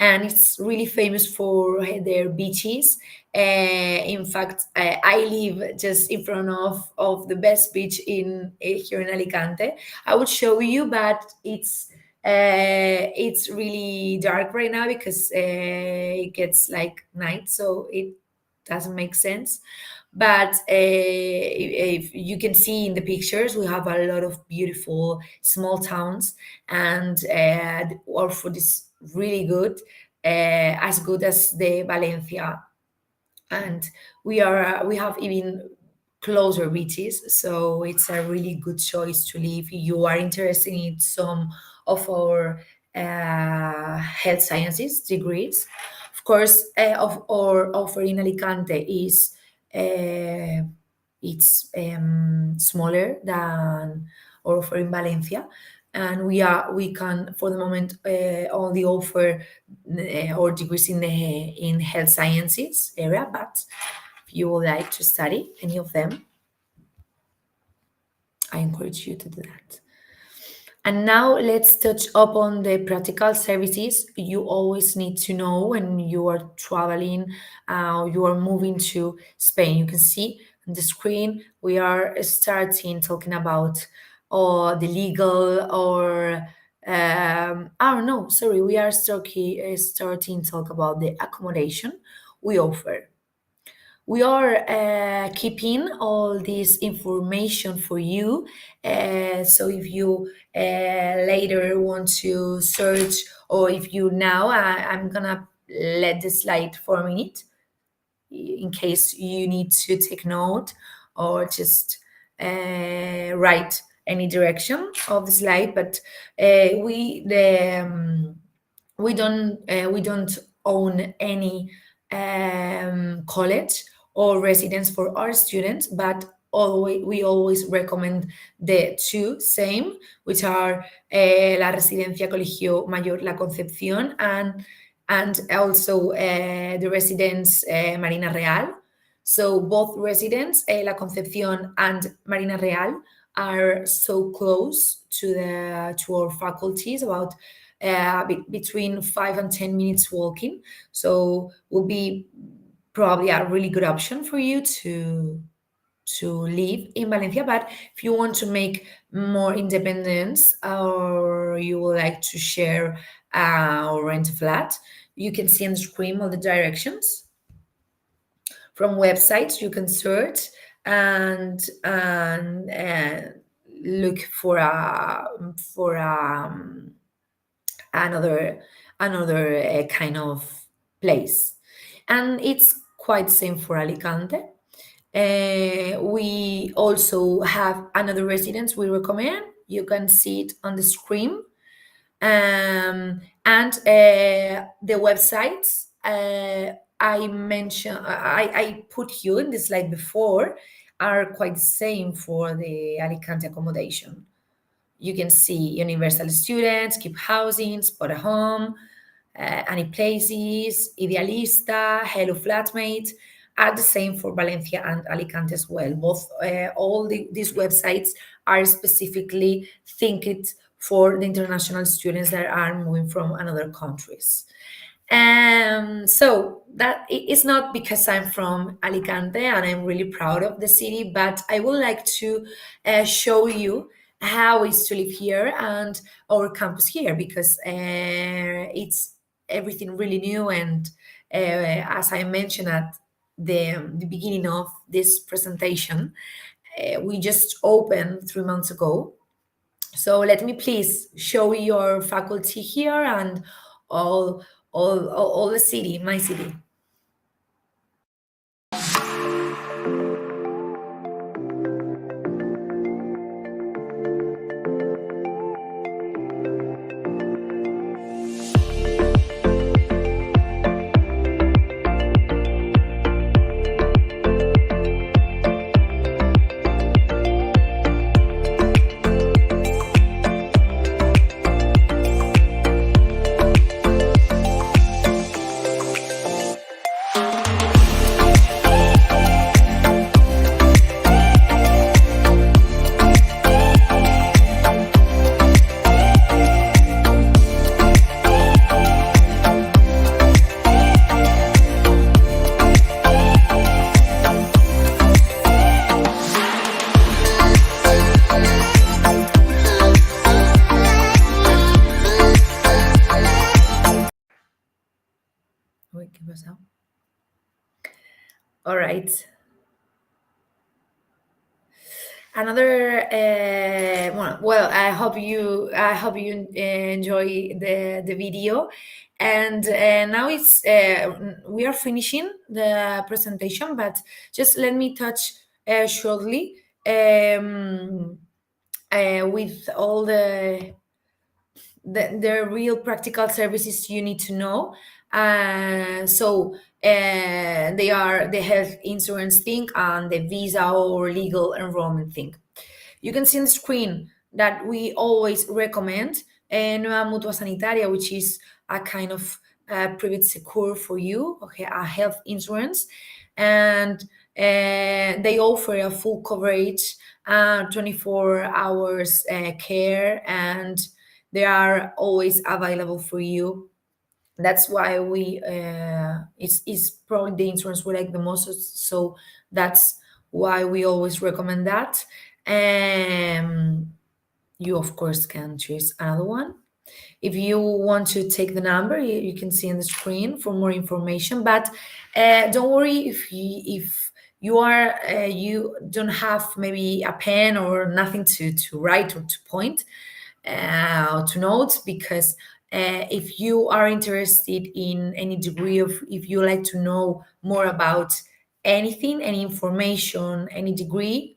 and it's really famous for their beaches. In fact, I live just in front of the best beach in here in Alicante. I would show you, but it's really dark right now because it gets like night, so it doesn't make sense. But if you can see in the pictures, we have a lot of beautiful small towns, and our food is really good, as good as the Valencia, and we have even closer beaches, so it's a really good choice to live if you are interested in some of our health sciences degrees. Of course, of our offer in Alicante is uh, it's smaller than our offer in Valencia, and we can for the moment only offer our degrees in health sciences area. But if you would like to study any of them, I encourage you to do that. And now let's touch upon the practical services you always need to know when you are traveling, you are moving to Spain. You can see on the screen we are starting talking about the legal or oh no, sorry, we are starting talk about the accommodation we offer. We are keeping all this information for you. So if you later want to search, or if you now, I'm gonna let the slide for a minute in case you need to take note or just write any direction of the slide. But we don't own any college or residence for our students, but we always recommend the two same, which are La Residencia Colegio Mayor La Concepción and also the residence Marina Real. So both residents, La Concepción and Marina Real, are so close to our faculties, about between 5 and 10 minutes walking. So will be probably a really good option for you to live in Valencia. But if you want to make more independence, or you would like to share or rent a flat, you can see on the screen all the directions from websites. You can search and look for another kind of place, and it's quite same for Alicante. We also have another residence we recommend. You can see it on the screen. And the websites I mentioned, I put you in the slide before, are quite the same for the Alicante accommodation. You can see universal students, keep housing, spot a home, any places, Idealista, Hello Flatmate, are the same for Valencia and Alicante as well. Both, these websites are specifically thinked for the international students that are moving from another countries. So that it's not because I'm from Alicante and I'm really proud of the city, but I would like to show you how it's to live here and our campus here, because it's everything really new. And as I mentioned at the beginning of this presentation, we just opened 3 months ago. So let me please show your faculty here and all all the city, my city. Wait, ¿qué pasó? All right. Another well, I hope you enjoy the video, and now it's we are finishing the presentation, but just let me touch shortly with all the real practical services you need to know. So they are the health insurance thing and the visa or legal enrollment thing. You can see on the screen that we always recommend Nueva Mutua Sanitaria, which is a kind of private secure for you, okay, a health insurance. And they offer a full coverage, 24 hours care, and they are always available for you. That's why we it's probably the insurance we like the most, so that's why we always recommend that. You of course can choose another one. If you want to take the number, you can see on the screen for more information. But don't worry if you are you don't have maybe a pen or nothing to write or to point to notes, because if you are interested in any degree of, if you like to know more about anything, any information, any degree,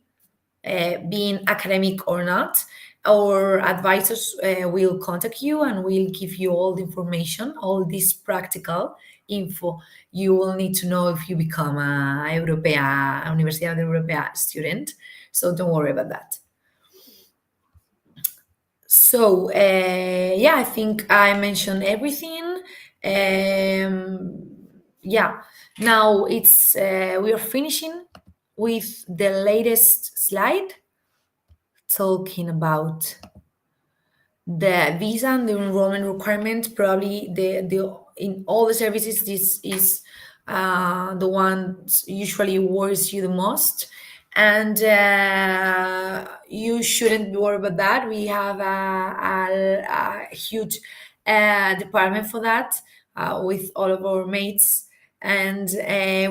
being academic or not, our advisors will contact you and will give you all the information, all this practical info you will need to know if you become a Universidad Europea student. So don't worry about that. So yeah, I think I mentioned everything. Yeah, now it's we are finishing with the latest slide talking about the visa and the enrollment requirement. Probably the in all the services, this is the one usually worries you the most. and you shouldn't worry about that. We have a huge department for that with all of our mates, and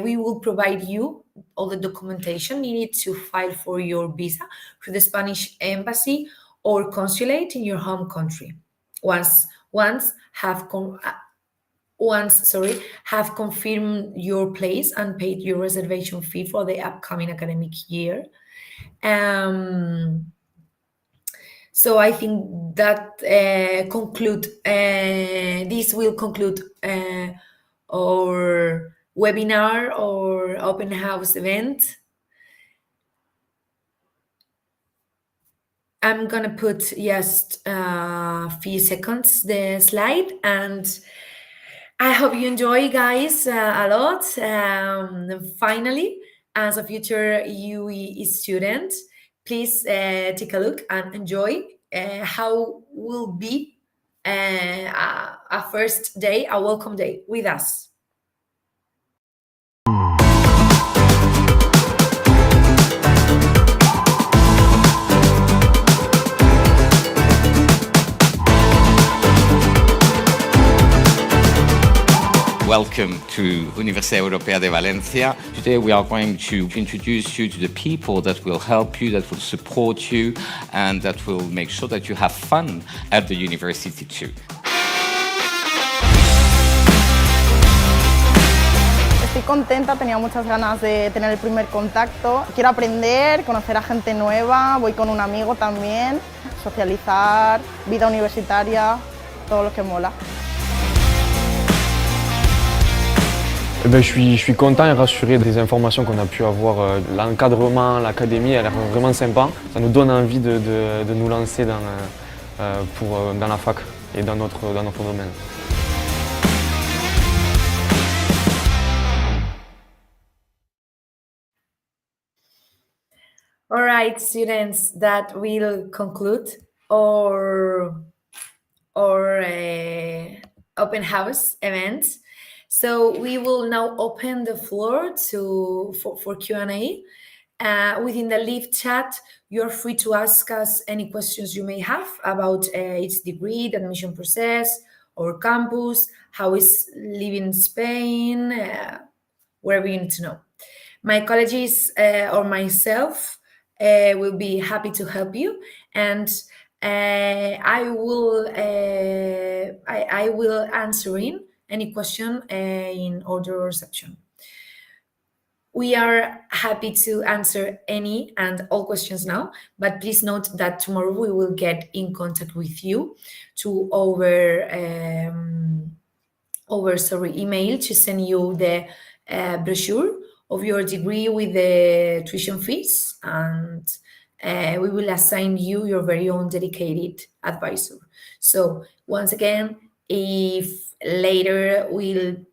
we will provide you all the documentation needed to file for your visa through the Spanish embassy or consulate in your home country. Once have have confirmed your place and paid your reservation fee for the upcoming academic year. So I think that this will conclude our webinar or open house event. I'm gonna put just a few seconds the slide, and I hope you enjoy, guys, a lot. Finally, as a future UE student, please take a look and enjoy how will be a first day, a welcome day with us. Welcome to Universidad Europea de Valencia. Today we are going to introduce you to the people that will help you, that will support you, and that will make sure that you have fun at the university too. Estoy contenta, tenía muchas ganas de tener el primer contacto. Quiero aprender, conocer a gente nueva, voy con un amigo también, socializar, vida universitaria, todo lo que mola. Je suis content et rassuré des informations qu'on a pu avoir. L'encadrement, l'académie, elle a l'air vraiment sympa. Ça nous donne envie de nous lancer dans la fac et dans notre domaine. All right, students, that will conclude our open house event. So we will now open the floor for Q&A. Within the live chat, you're free to ask us any questions you may have about its degree, the admission process, or campus, how is living in Spain, whatever you need to know. My colleagues or myself will be happy to help you, and I will answer in any question in order section. We are happy to answer any and all questions now, but please note that tomorrow we will get in contact with you to email to send you the brochure of your degree with the tuition fees, and we will assign you your very own dedicated advisor. So once again, if later you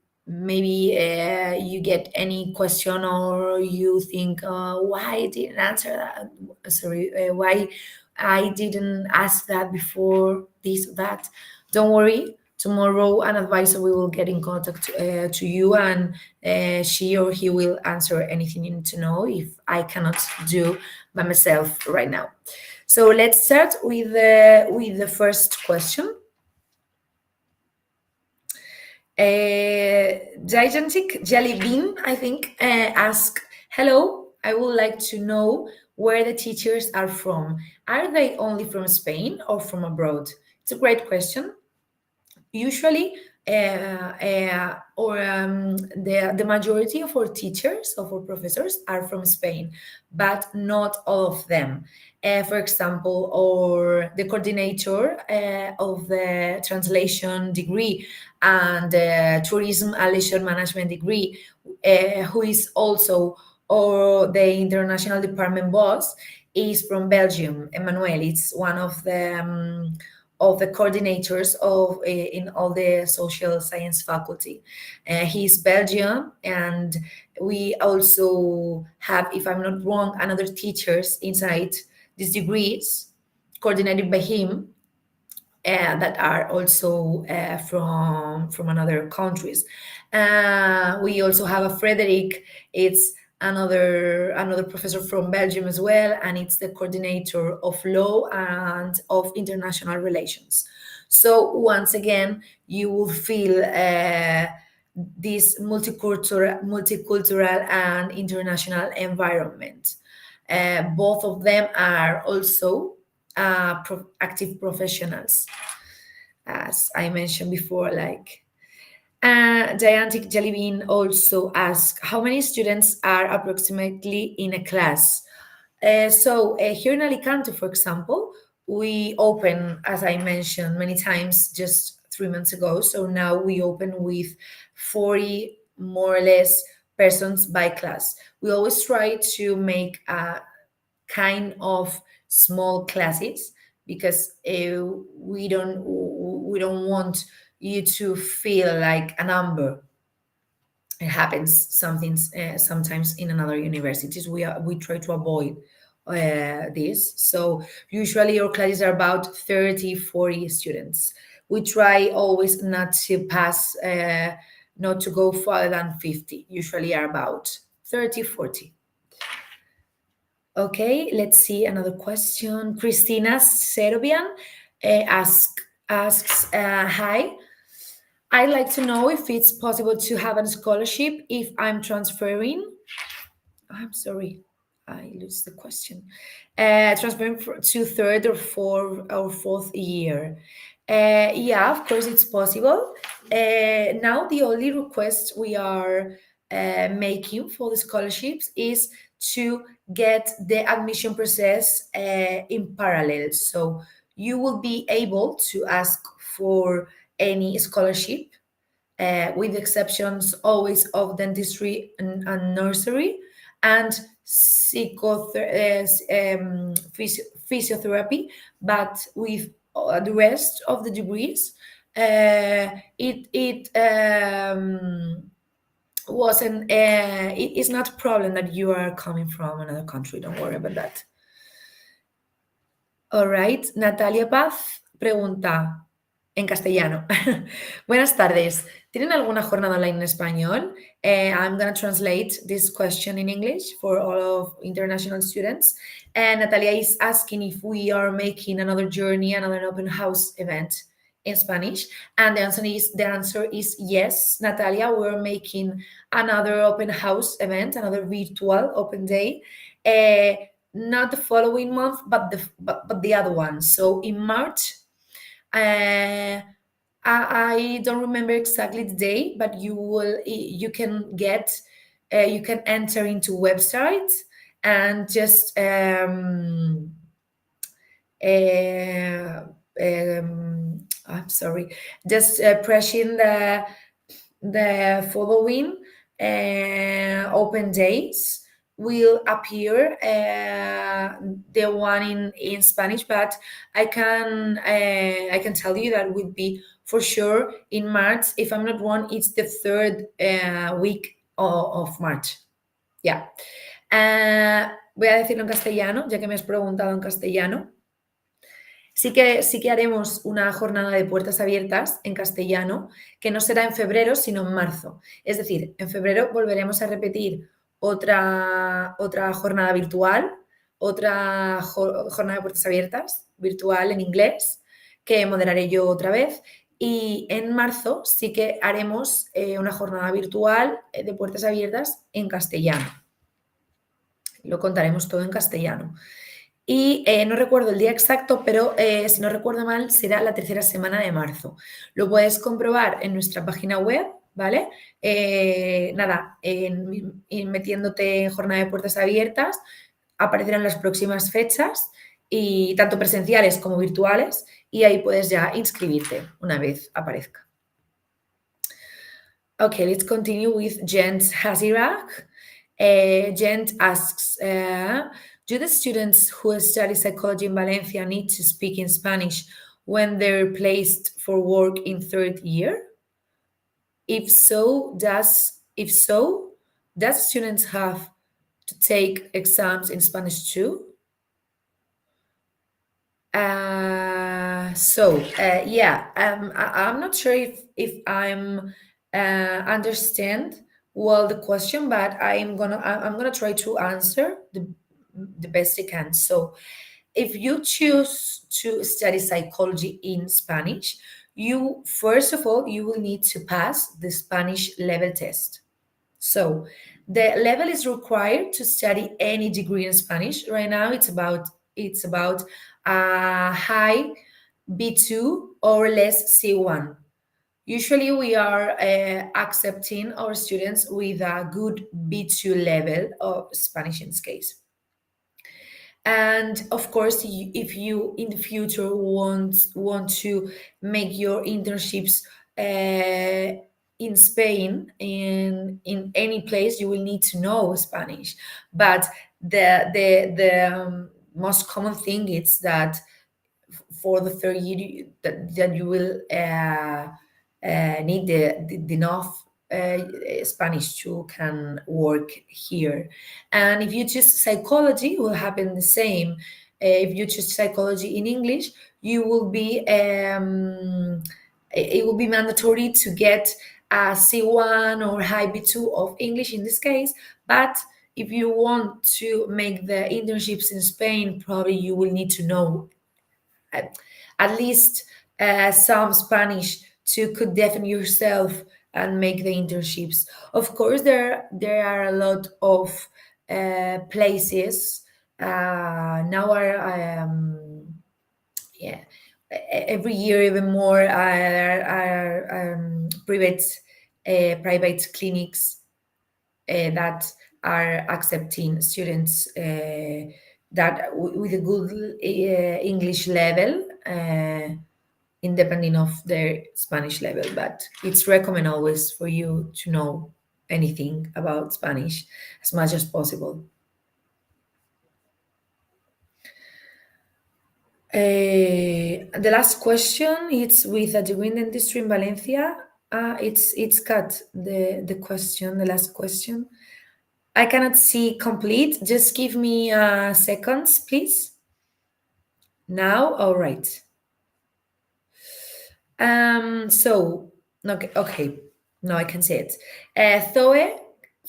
get any question or you think why I didn't answer that, why I didn't ask that before, this or that, don't worry. Tomorrow an advisor will get in contact to you, and she or he will answer anything you need to know if I cannot do by myself right now. So let's start with the first question. Gigantic Jelly Bean, I think, asked, hello, I would like to know where the teachers are from. Are they only from Spain or from abroad? It's a great question. Usually, the majority of our teachers, of our professors, are from Spain, but not all of them. For example, the coordinator of the translation degree and the tourism and leisure management degree, who is also the international department boss, is from Belgium. Emmanuel, it's one of the coordinators in all the social science faculty. He's Belgium, and we also have, if I'm not wrong, another teachers inside these degrees coordinated by him that are also from another countries. We also have a Frederick. It's another professor from Belgium as well, and it's the coordinator of law and of international relations. So once again, you will feel this multicultural and international environment. Both of them are also active professionals, as I mentioned before. Gigantic Jellybean also asks, how many students are approximately in a class? So here in Alicante, for example, we open, as I mentioned many times, just 3 months ago. So now we open with 40 more or less persons by class. We always try to make a kind of small classes because we don't want you to feel like a number. It happens something sometimes in another universities. We try to avoid this. So usually our classes are about 30, 40 students. We try always not to pass, not to go further than 50. Usually are about 30, 40. Okay, let's see another question. Christina Serobian asks, hi. I'd like to know if it's possible to have a scholarship if I'm transferring. I'm sorry, I lose the question. Transferring to third or fourth year. Yeah, of course it's possible. Now the only request we are making for the scholarships is to get the admission process in parallel. So you will be able to ask for any scholarship, with exceptions always of dentistry and nursery, and physiotherapy, but with the rest of the degrees, it wasn't. It is not a problem that you are coming from another country. Don't worry about that. All right, Natalia Paz pregunta en castellano. Buenas tardes. ¿Tienen alguna jornada online en español? I'm going to translate this question in English for all of international students. And Natalia is asking if we are making another journey, another open house event in Spanish. And the answer is yes, Natalia. We're making another open house event, another virtual open day. Not the following month, but the other one. So in March, I don't remember exactly the day, but you can enter into website and just I'm sorry, just pressing the following open days will appear, the one in Spanish, but I can tell you that would be for sure in March. If I'm not wrong, it's the third week of March. Yeah. Voy a decirlo en castellano, ya que me has preguntado en castellano. Sí que haremos una jornada de puertas abiertas en castellano, que no será en febrero, sino en marzo. Es decir, en febrero volveremos a repetir otra jornada virtual, otra jornada de puertas abiertas virtual en inglés, que moderaré yo otra vez. Y en marzo sí que haremos una jornada virtual de puertas abiertas en castellano. Lo contaremos todo en castellano. Y no recuerdo el día exacto, pero si no recuerdo mal, será la tercera semana de marzo. Lo puedes comprobar en nuestra página web, ¿vale? Metiéndote en jornada de puertas abiertas, aparecerán las próximas fechas, y tanto presenciales como virtuales, y ahí puedes ya inscribirte una vez aparezca. Okay, let's continue with Jent Hazirak. Jent asks, do the students who study psychology in Valencia need to speak in Spanish when they're placed for work in third year? If so, does students have to take exams in Spanish too? I'm not sure if I'm understand well the question, but I'm gonna try to answer the best I can. So if you choose to study psychology in Spanish, you first of all you will need to pass the Spanish level test. So the level is required to study any degree in Spanish. Right now it's about a high B2 or less C1. Usually we are accepting our students with a good B2 level of Spanish in this case. And of course, if you in the future want to make your internships in Spain, in any place, you will need to know Spanish. But the most common thing is that for the third year that you will need the enough Spanish to can work here. And if you choose psychology, it will happen the same. If you choose psychology in English, you will be it will be mandatory to get a C1 or high B2 of English in this case. But if you want to make the internships in Spain, probably you will need to know at least some Spanish to could deafen yourself and make the internships. Of course, there are a lot of places now are yeah every year even more are private clinics that are accepting students with a good English level, independent of their Spanish level. But it's recommend always for you to know anything about Spanish as much as possible. The last question, it's with a degree in dentistry in Valencia. It's cut the question, the last question. I cannot see complete. Just give me seconds, please. Now, all right. So, okay. No, I can say it.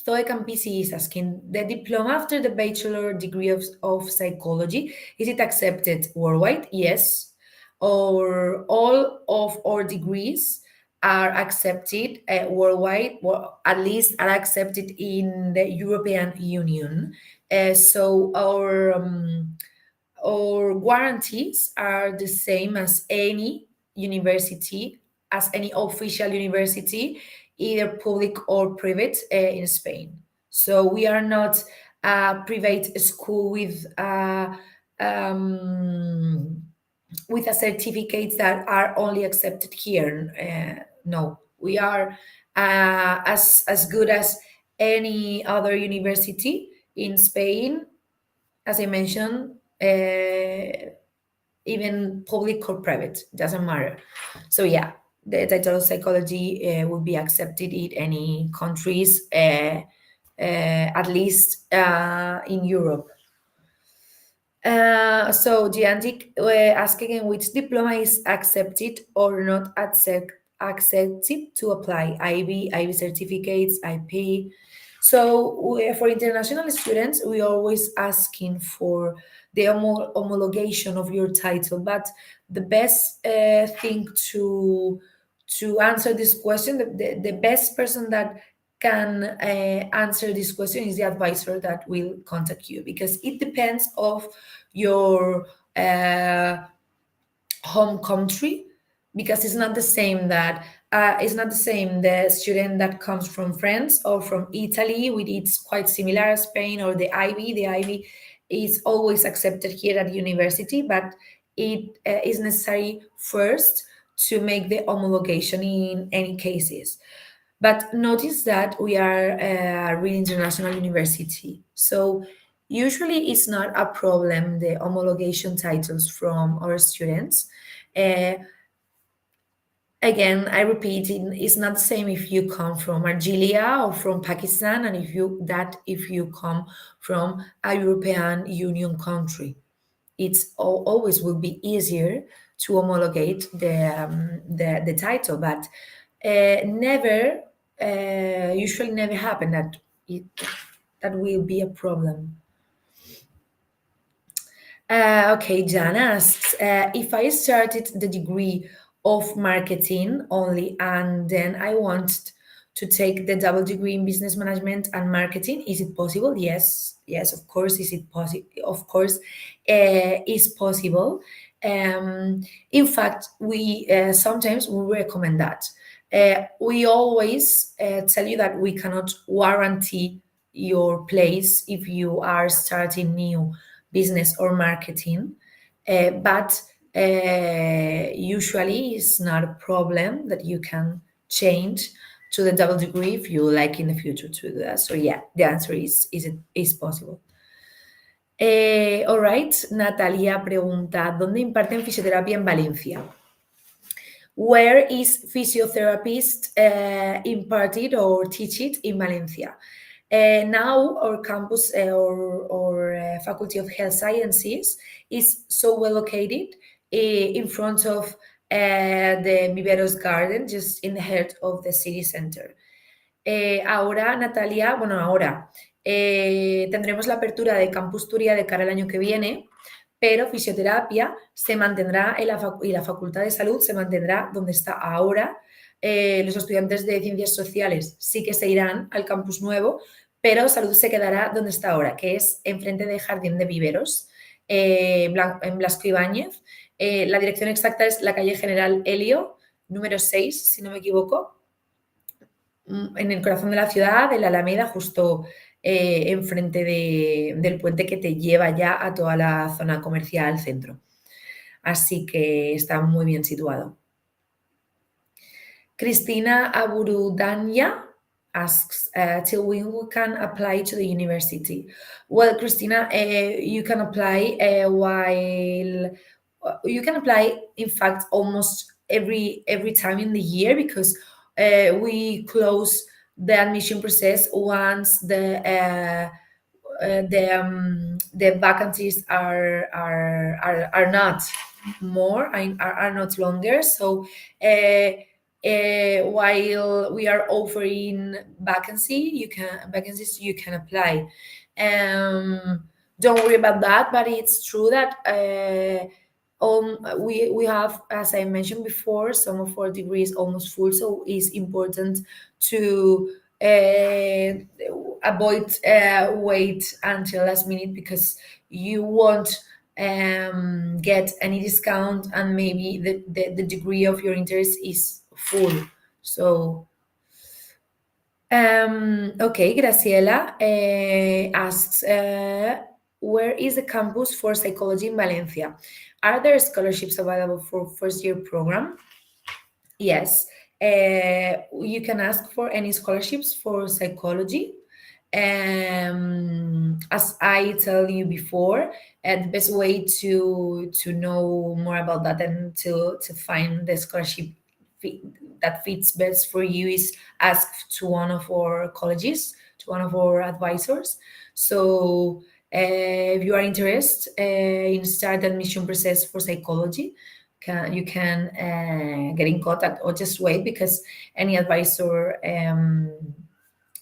Zoe Campisi is asking, the diploma after the bachelor degree of psychology, is it accepted worldwide? Yes. Or all of our degrees are accepted worldwide, well, at least are accepted in the European Union. So our guarantees are the same as any university, as any official university, either public or private in Spain. So we are not a private school with a certificates that are only accepted here. No, we are as good as any other university in Spain, as I mentioned, even public or private, doesn't matter. So yeah, the title of psychology will be accepted in any countries, at least in Europe. So Giantic asking which diploma is accepted or not accepted to apply, IB certificates, IP. So for international students, we always asking for the homologation of your title. But the best thing to answer this question, the best person that can answer this question is the advisor that will contact you, because it depends of your home country, because it's not the same the student that comes from France or from Italy, with it's quite similar Spain, or the IB is always accepted here at university, but it is necessary first to make the homologation in any cases. But notice that we are a really international university. So usually it's not a problem, the homologation titles from our students. Uh, Again, I repeat, it's not the same if you come from Algeria or from Pakistan, and if you come from a European Union country. It's always will be easier to homologate the title, but never usually never happen that will be a problem. Okay, Jan asks, if I started the degree of marketing only and then I wanted to take the double degree in business management and marketing, is it possible? Yes, of course. Is it possible? Of course, is possible. In fact, we sometimes we recommend that. We always tell you that we cannot guarantee your place if you are starting new business or marketing, but usually it's not a problem that you can change to the double degree if you like in the future to do that. So yeah, the answer is possible. All right, Natalia pregunta, ¿dónde imparten fisioterapia en Valencia? Where is physiotherapist imparted or teach it in Valencia? Now our campus or Faculty of Health Sciences is so well located in front of the Viveros Garden, just in the heart of the city center. Ahora, Natalia, bueno, ahora tendremos la apertura de Campus Turia de cara al año que viene, pero fisioterapia se mantendrá y la Facultad de Salud se mantendrá donde está ahora. Los estudiantes de Ciencias Sociales sí que se irán al campus nuevo, pero Salud se quedará donde está ahora, que es enfrente del Jardín de Viveros, en Blasco Ibáñez. La dirección exacta es la calle General Helio, número 6, si no me equivoco, en el corazón de la ciudad, de la Alameda, justo enfrente del puente que te lleva ya a toda la zona comercial centro. Así que está muy bien situado. Cristina Aburudanya asks, till when we can apply to the university? Well, Cristina, you can apply you can apply, in fact, almost every time in the year, because we close the admission process once the vacancies are not more, are not longer. So while we are offering vacancies, you can apply. Don't worry about that, but it's true that we have, as I mentioned before, some of our degrees almost full, so it's important to avoid wait until last minute, because you won't get any discount, and maybe the degree of your interest is full. So okay, Graciela asks, where is the campus for psychology in Valencia? Are there scholarships available for first-year program? Yes, you can ask for any scholarships for psychology. As I tell you before, the best way to know more about that and to find the scholarship that fits best for you is ask to one of our colleges, to one of our advisors. So if you are interested in start the admission process for psychology, you can get in contact, or just wait, because any advisor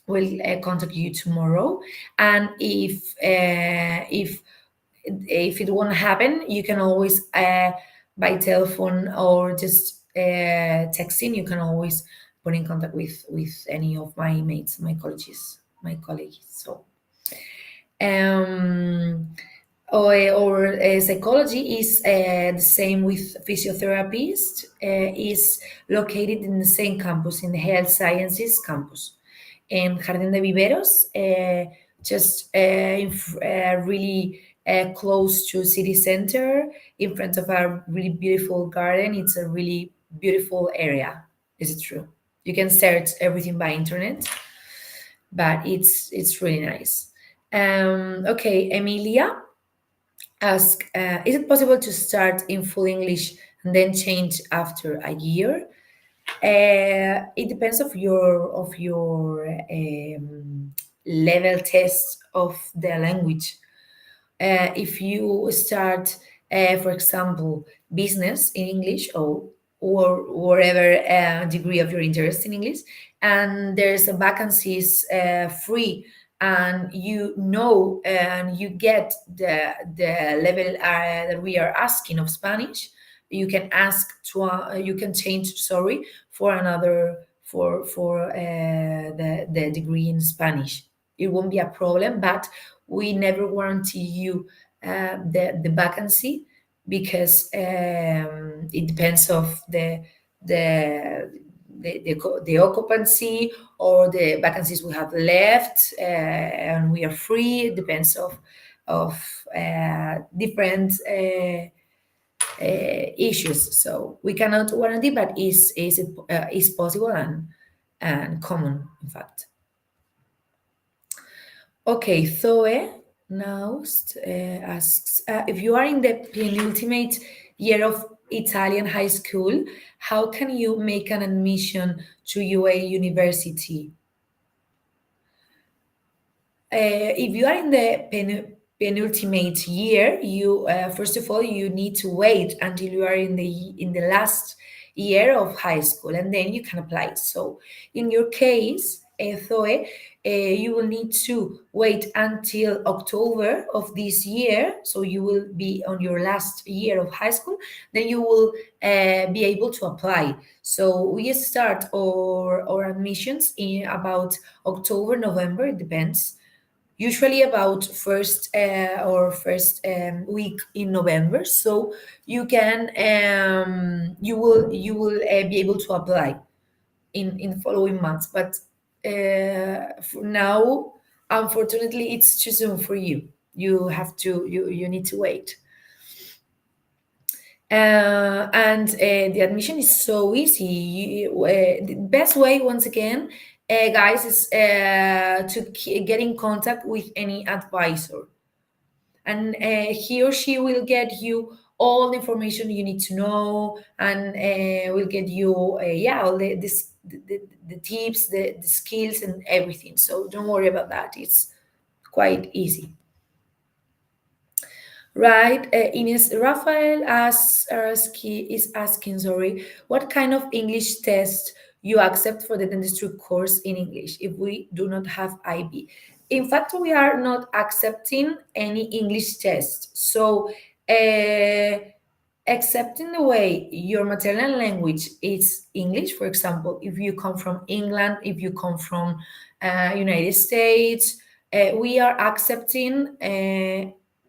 will contact you tomorrow. And if it won't happen, you can always by telephone or just texting, you can always put in contact with any of my mates, my colleagues. So or psychology is the same with physiotherapist, is located in the same campus, in the health sciences campus, in Jardín de Viveros, just really close to city center, in front of a really beautiful garden. It's a really beautiful area. Is it true? You can search everything by internet, but it's really nice. Okay, Emilia ask, is it possible to start in full English and then change after a year? It depends of your level test of the language. If you start, for example, business in English, or or whatever degree of your interest in English, and there's a vacancies free, and and you get the level that we are asking of Spanish, you can ask to you can change, sorry, for another for the degree in Spanish. It won't be a problem, but we never guarantee you the vacancy, because it depends of the occupancy or the vacancies we have left, and we are free. It depends of different issues. So we cannot guarantee, but is possible and common, in fact. Okay, Zoe now asks, if you are in the penultimate year of Italian high school, how can you make an admission to UA University? If you are in the penultimate year, you first of all you need to wait until you are in the last year of high school, and then you can apply. So in your case, Zoe, you will need to wait until October of this year. So you will be on your last year of high school. Then you will be able to apply. So we start our admissions in about October, November. It depends. Usually about first week in November. So you can you will be able to apply in the following months. But for now, unfortunately, it's too soon for you. You need to wait. And the admission is so easy. The best way, once again, guys, is to get in contact with any advisor, and he or she will get you all the information you need to know, and will get you all the tips, the skills, and everything. So don't worry about that. It's quite easy. Right, Ines, Rafael is asking, sorry, what kind of English test you accept for the dentistry course in English if we do not have IB? In fact, we are not accepting any English test. So, except in the way your maternal language is English, for example, if you come from England, if you come from United States, we are accepting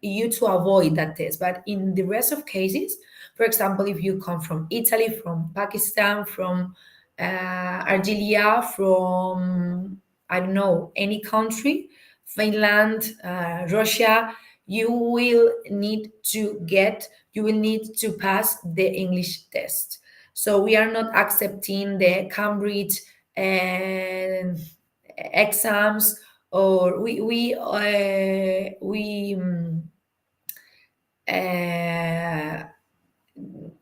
you to avoid that test. But in the rest of cases, for example, if you come from Italy, from Pakistan, from Algeria, from, I don't know, any country, Finland, Russia, you will need to pass the English test. So we are not accepting the Cambridge exams, or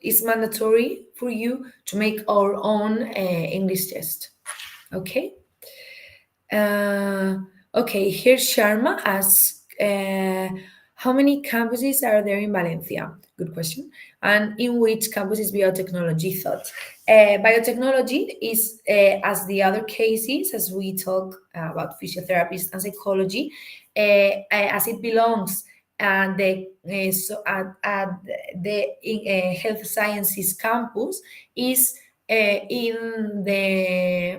it's mandatory for you to make our own English test. Okay. Okay, here Sharma asks, how many campuses are there in Valencia? Good question. And in which campus is biotechnology taught? Biotechnology is, as the other cases, as we talk about physiotherapists and psychology, as it belongs at the health sciences campus, is in the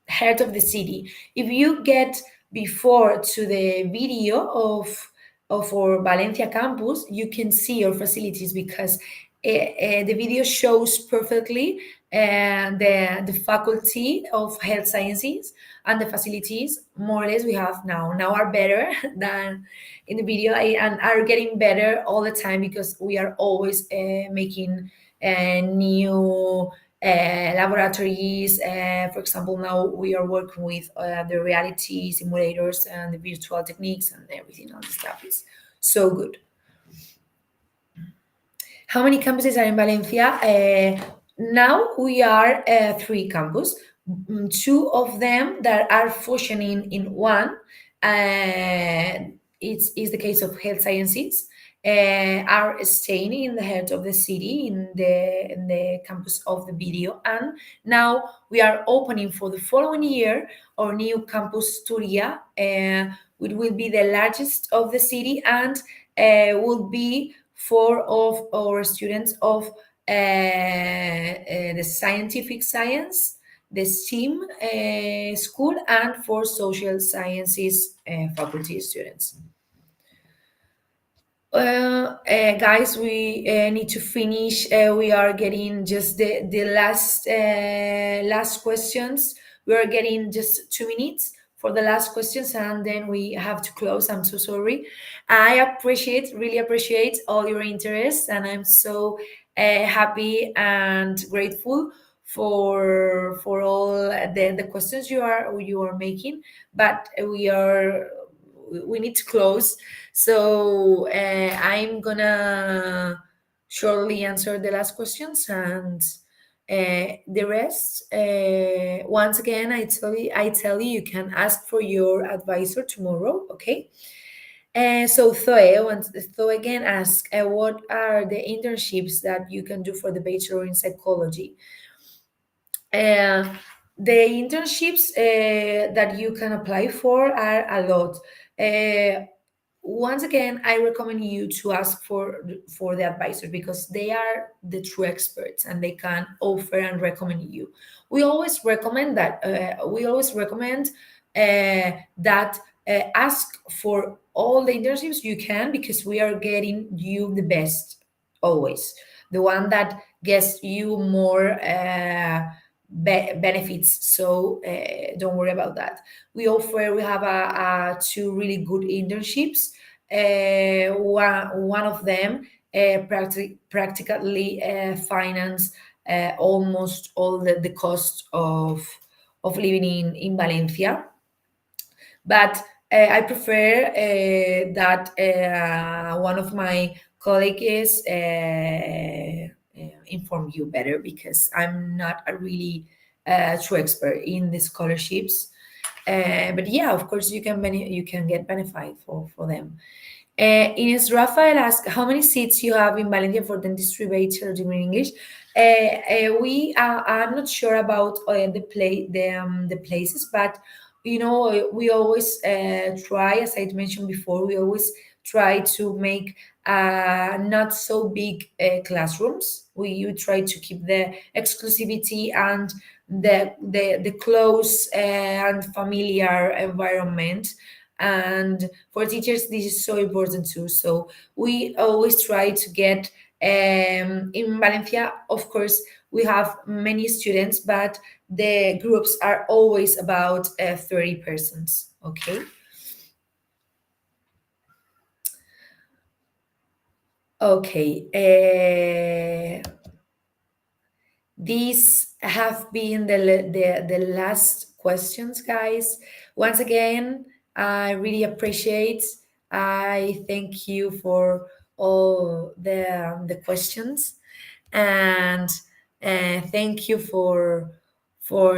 heart of the city. If you get before to the video of our Valencia campus, you can see our facilities, because the video shows perfectly the faculty of health sciences, and the facilities more or less we have now are better than in the video, and are getting better all the time, because we are always making new laboratories. For example, now we are working with the reality simulators and the virtual techniques and everything. All the stuff is so good. How many campuses are in Valencia? Now we are 3 campuses. 2 of them that are fusioning in one. It's the case of health sciences. are staying in the heart of the city, in the campus of the video. And now we are opening for the following year our new campus Turia, which will be the largest of the city, and will be for of our students of the scientific science, the STEAM school, and for social sciences faculty students. Guys, we need to finish. We are getting just the last questions. We are getting just 2 minutes for the last questions, and then we have to close. I'm so sorry. I really appreciate all your interest, and I'm so happy and grateful for all the questions you are making. But we need to close, so I'm gonna shortly answer the last questions, and the rest. Once again, I tell you, you can ask for your advisor tomorrow. Okay. So Zoe again asks, what are the internships that you can do for the bachelor in psychology? Uh, the internships that you can apply for are a lot. Uh, Once again, I recommend you to ask for the advisor, because they are the true experts and they can offer and recommend you. We always recommend that ask for all the internships you can, because we are getting you the best, always the one that gets you more benefits. So don't worry about that. We have two really good internships. One of them practically finance almost all the cost of living in Valencia. But I prefer that one of my colleagues inform you better, because I'm not a really true expert in the scholarships. But yeah, of course, you can get benefit for them. Ines Rafael asks, how many seats you have in Valencia for dentistry bachelor degree in English? I'm not sure about the places, but we always try, as I mentioned before, we always try to make not so big classrooms. We try to keep the exclusivity and the close and familiar environment. And for teachers, this is so important too. So we always try to get in Valencia, of course, we have many students, but the groups are always about 30 persons. Okay. Okay. These have been the last questions, guys. Once again, I really appreciate. I thank you for all the questions, and thank you for the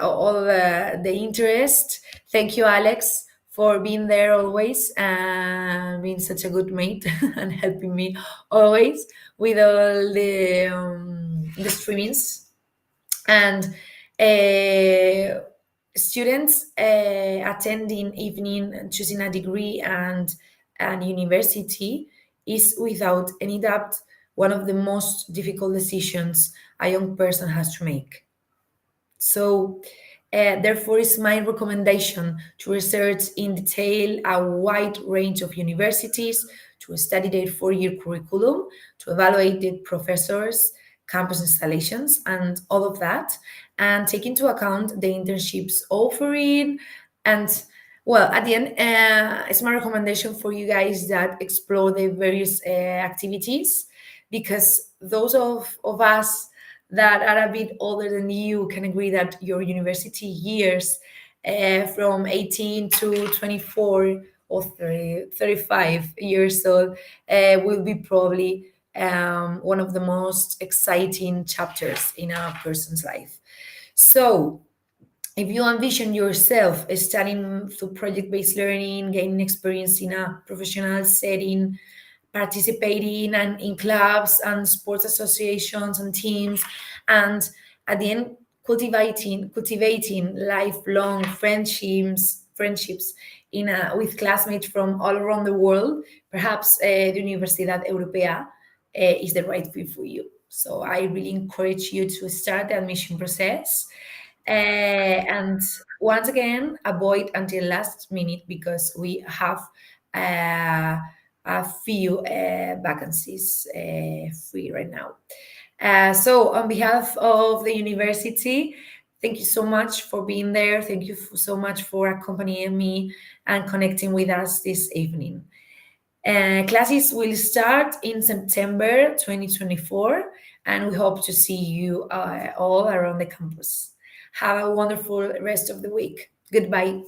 all the interest. Thank you, Alex, for being there always and being such a good mate and helping me always with all the streamings. And students attending evening, choosing a degree and university is without any doubt one of the most difficult decisions a young person has to make. So, therefore, it's my recommendation to research in detail a wide range of universities, to study their 4-year curriculum, to evaluate the professors, campus installations, and all of that, and take into account the internships offering. And well, at the end, it's my recommendation for you guys that explore the various activities, because those of us that are a bit older than you can agree that your university years from 18 to 24 or 30, 35 years old will be probably one of the most exciting chapters in a person's life. So if you envision yourself studying through project-based learning, gaining experience in a professional setting, participating and in clubs and sports associations and teams, and at the end cultivating lifelong friendships with classmates from all around the world, perhaps the Universidad Europea is the right fit for you. So I really encourage you to start the admission process. And once again, avoid until last minute because we have a few vacancies free right now. So, on behalf of the university, thank you so much for being there. Thank you so much for accompanying me and connecting with us this evening. Classes will start in September 2024, and we hope to see you all around the campus. Have a wonderful rest of the week. Goodbye.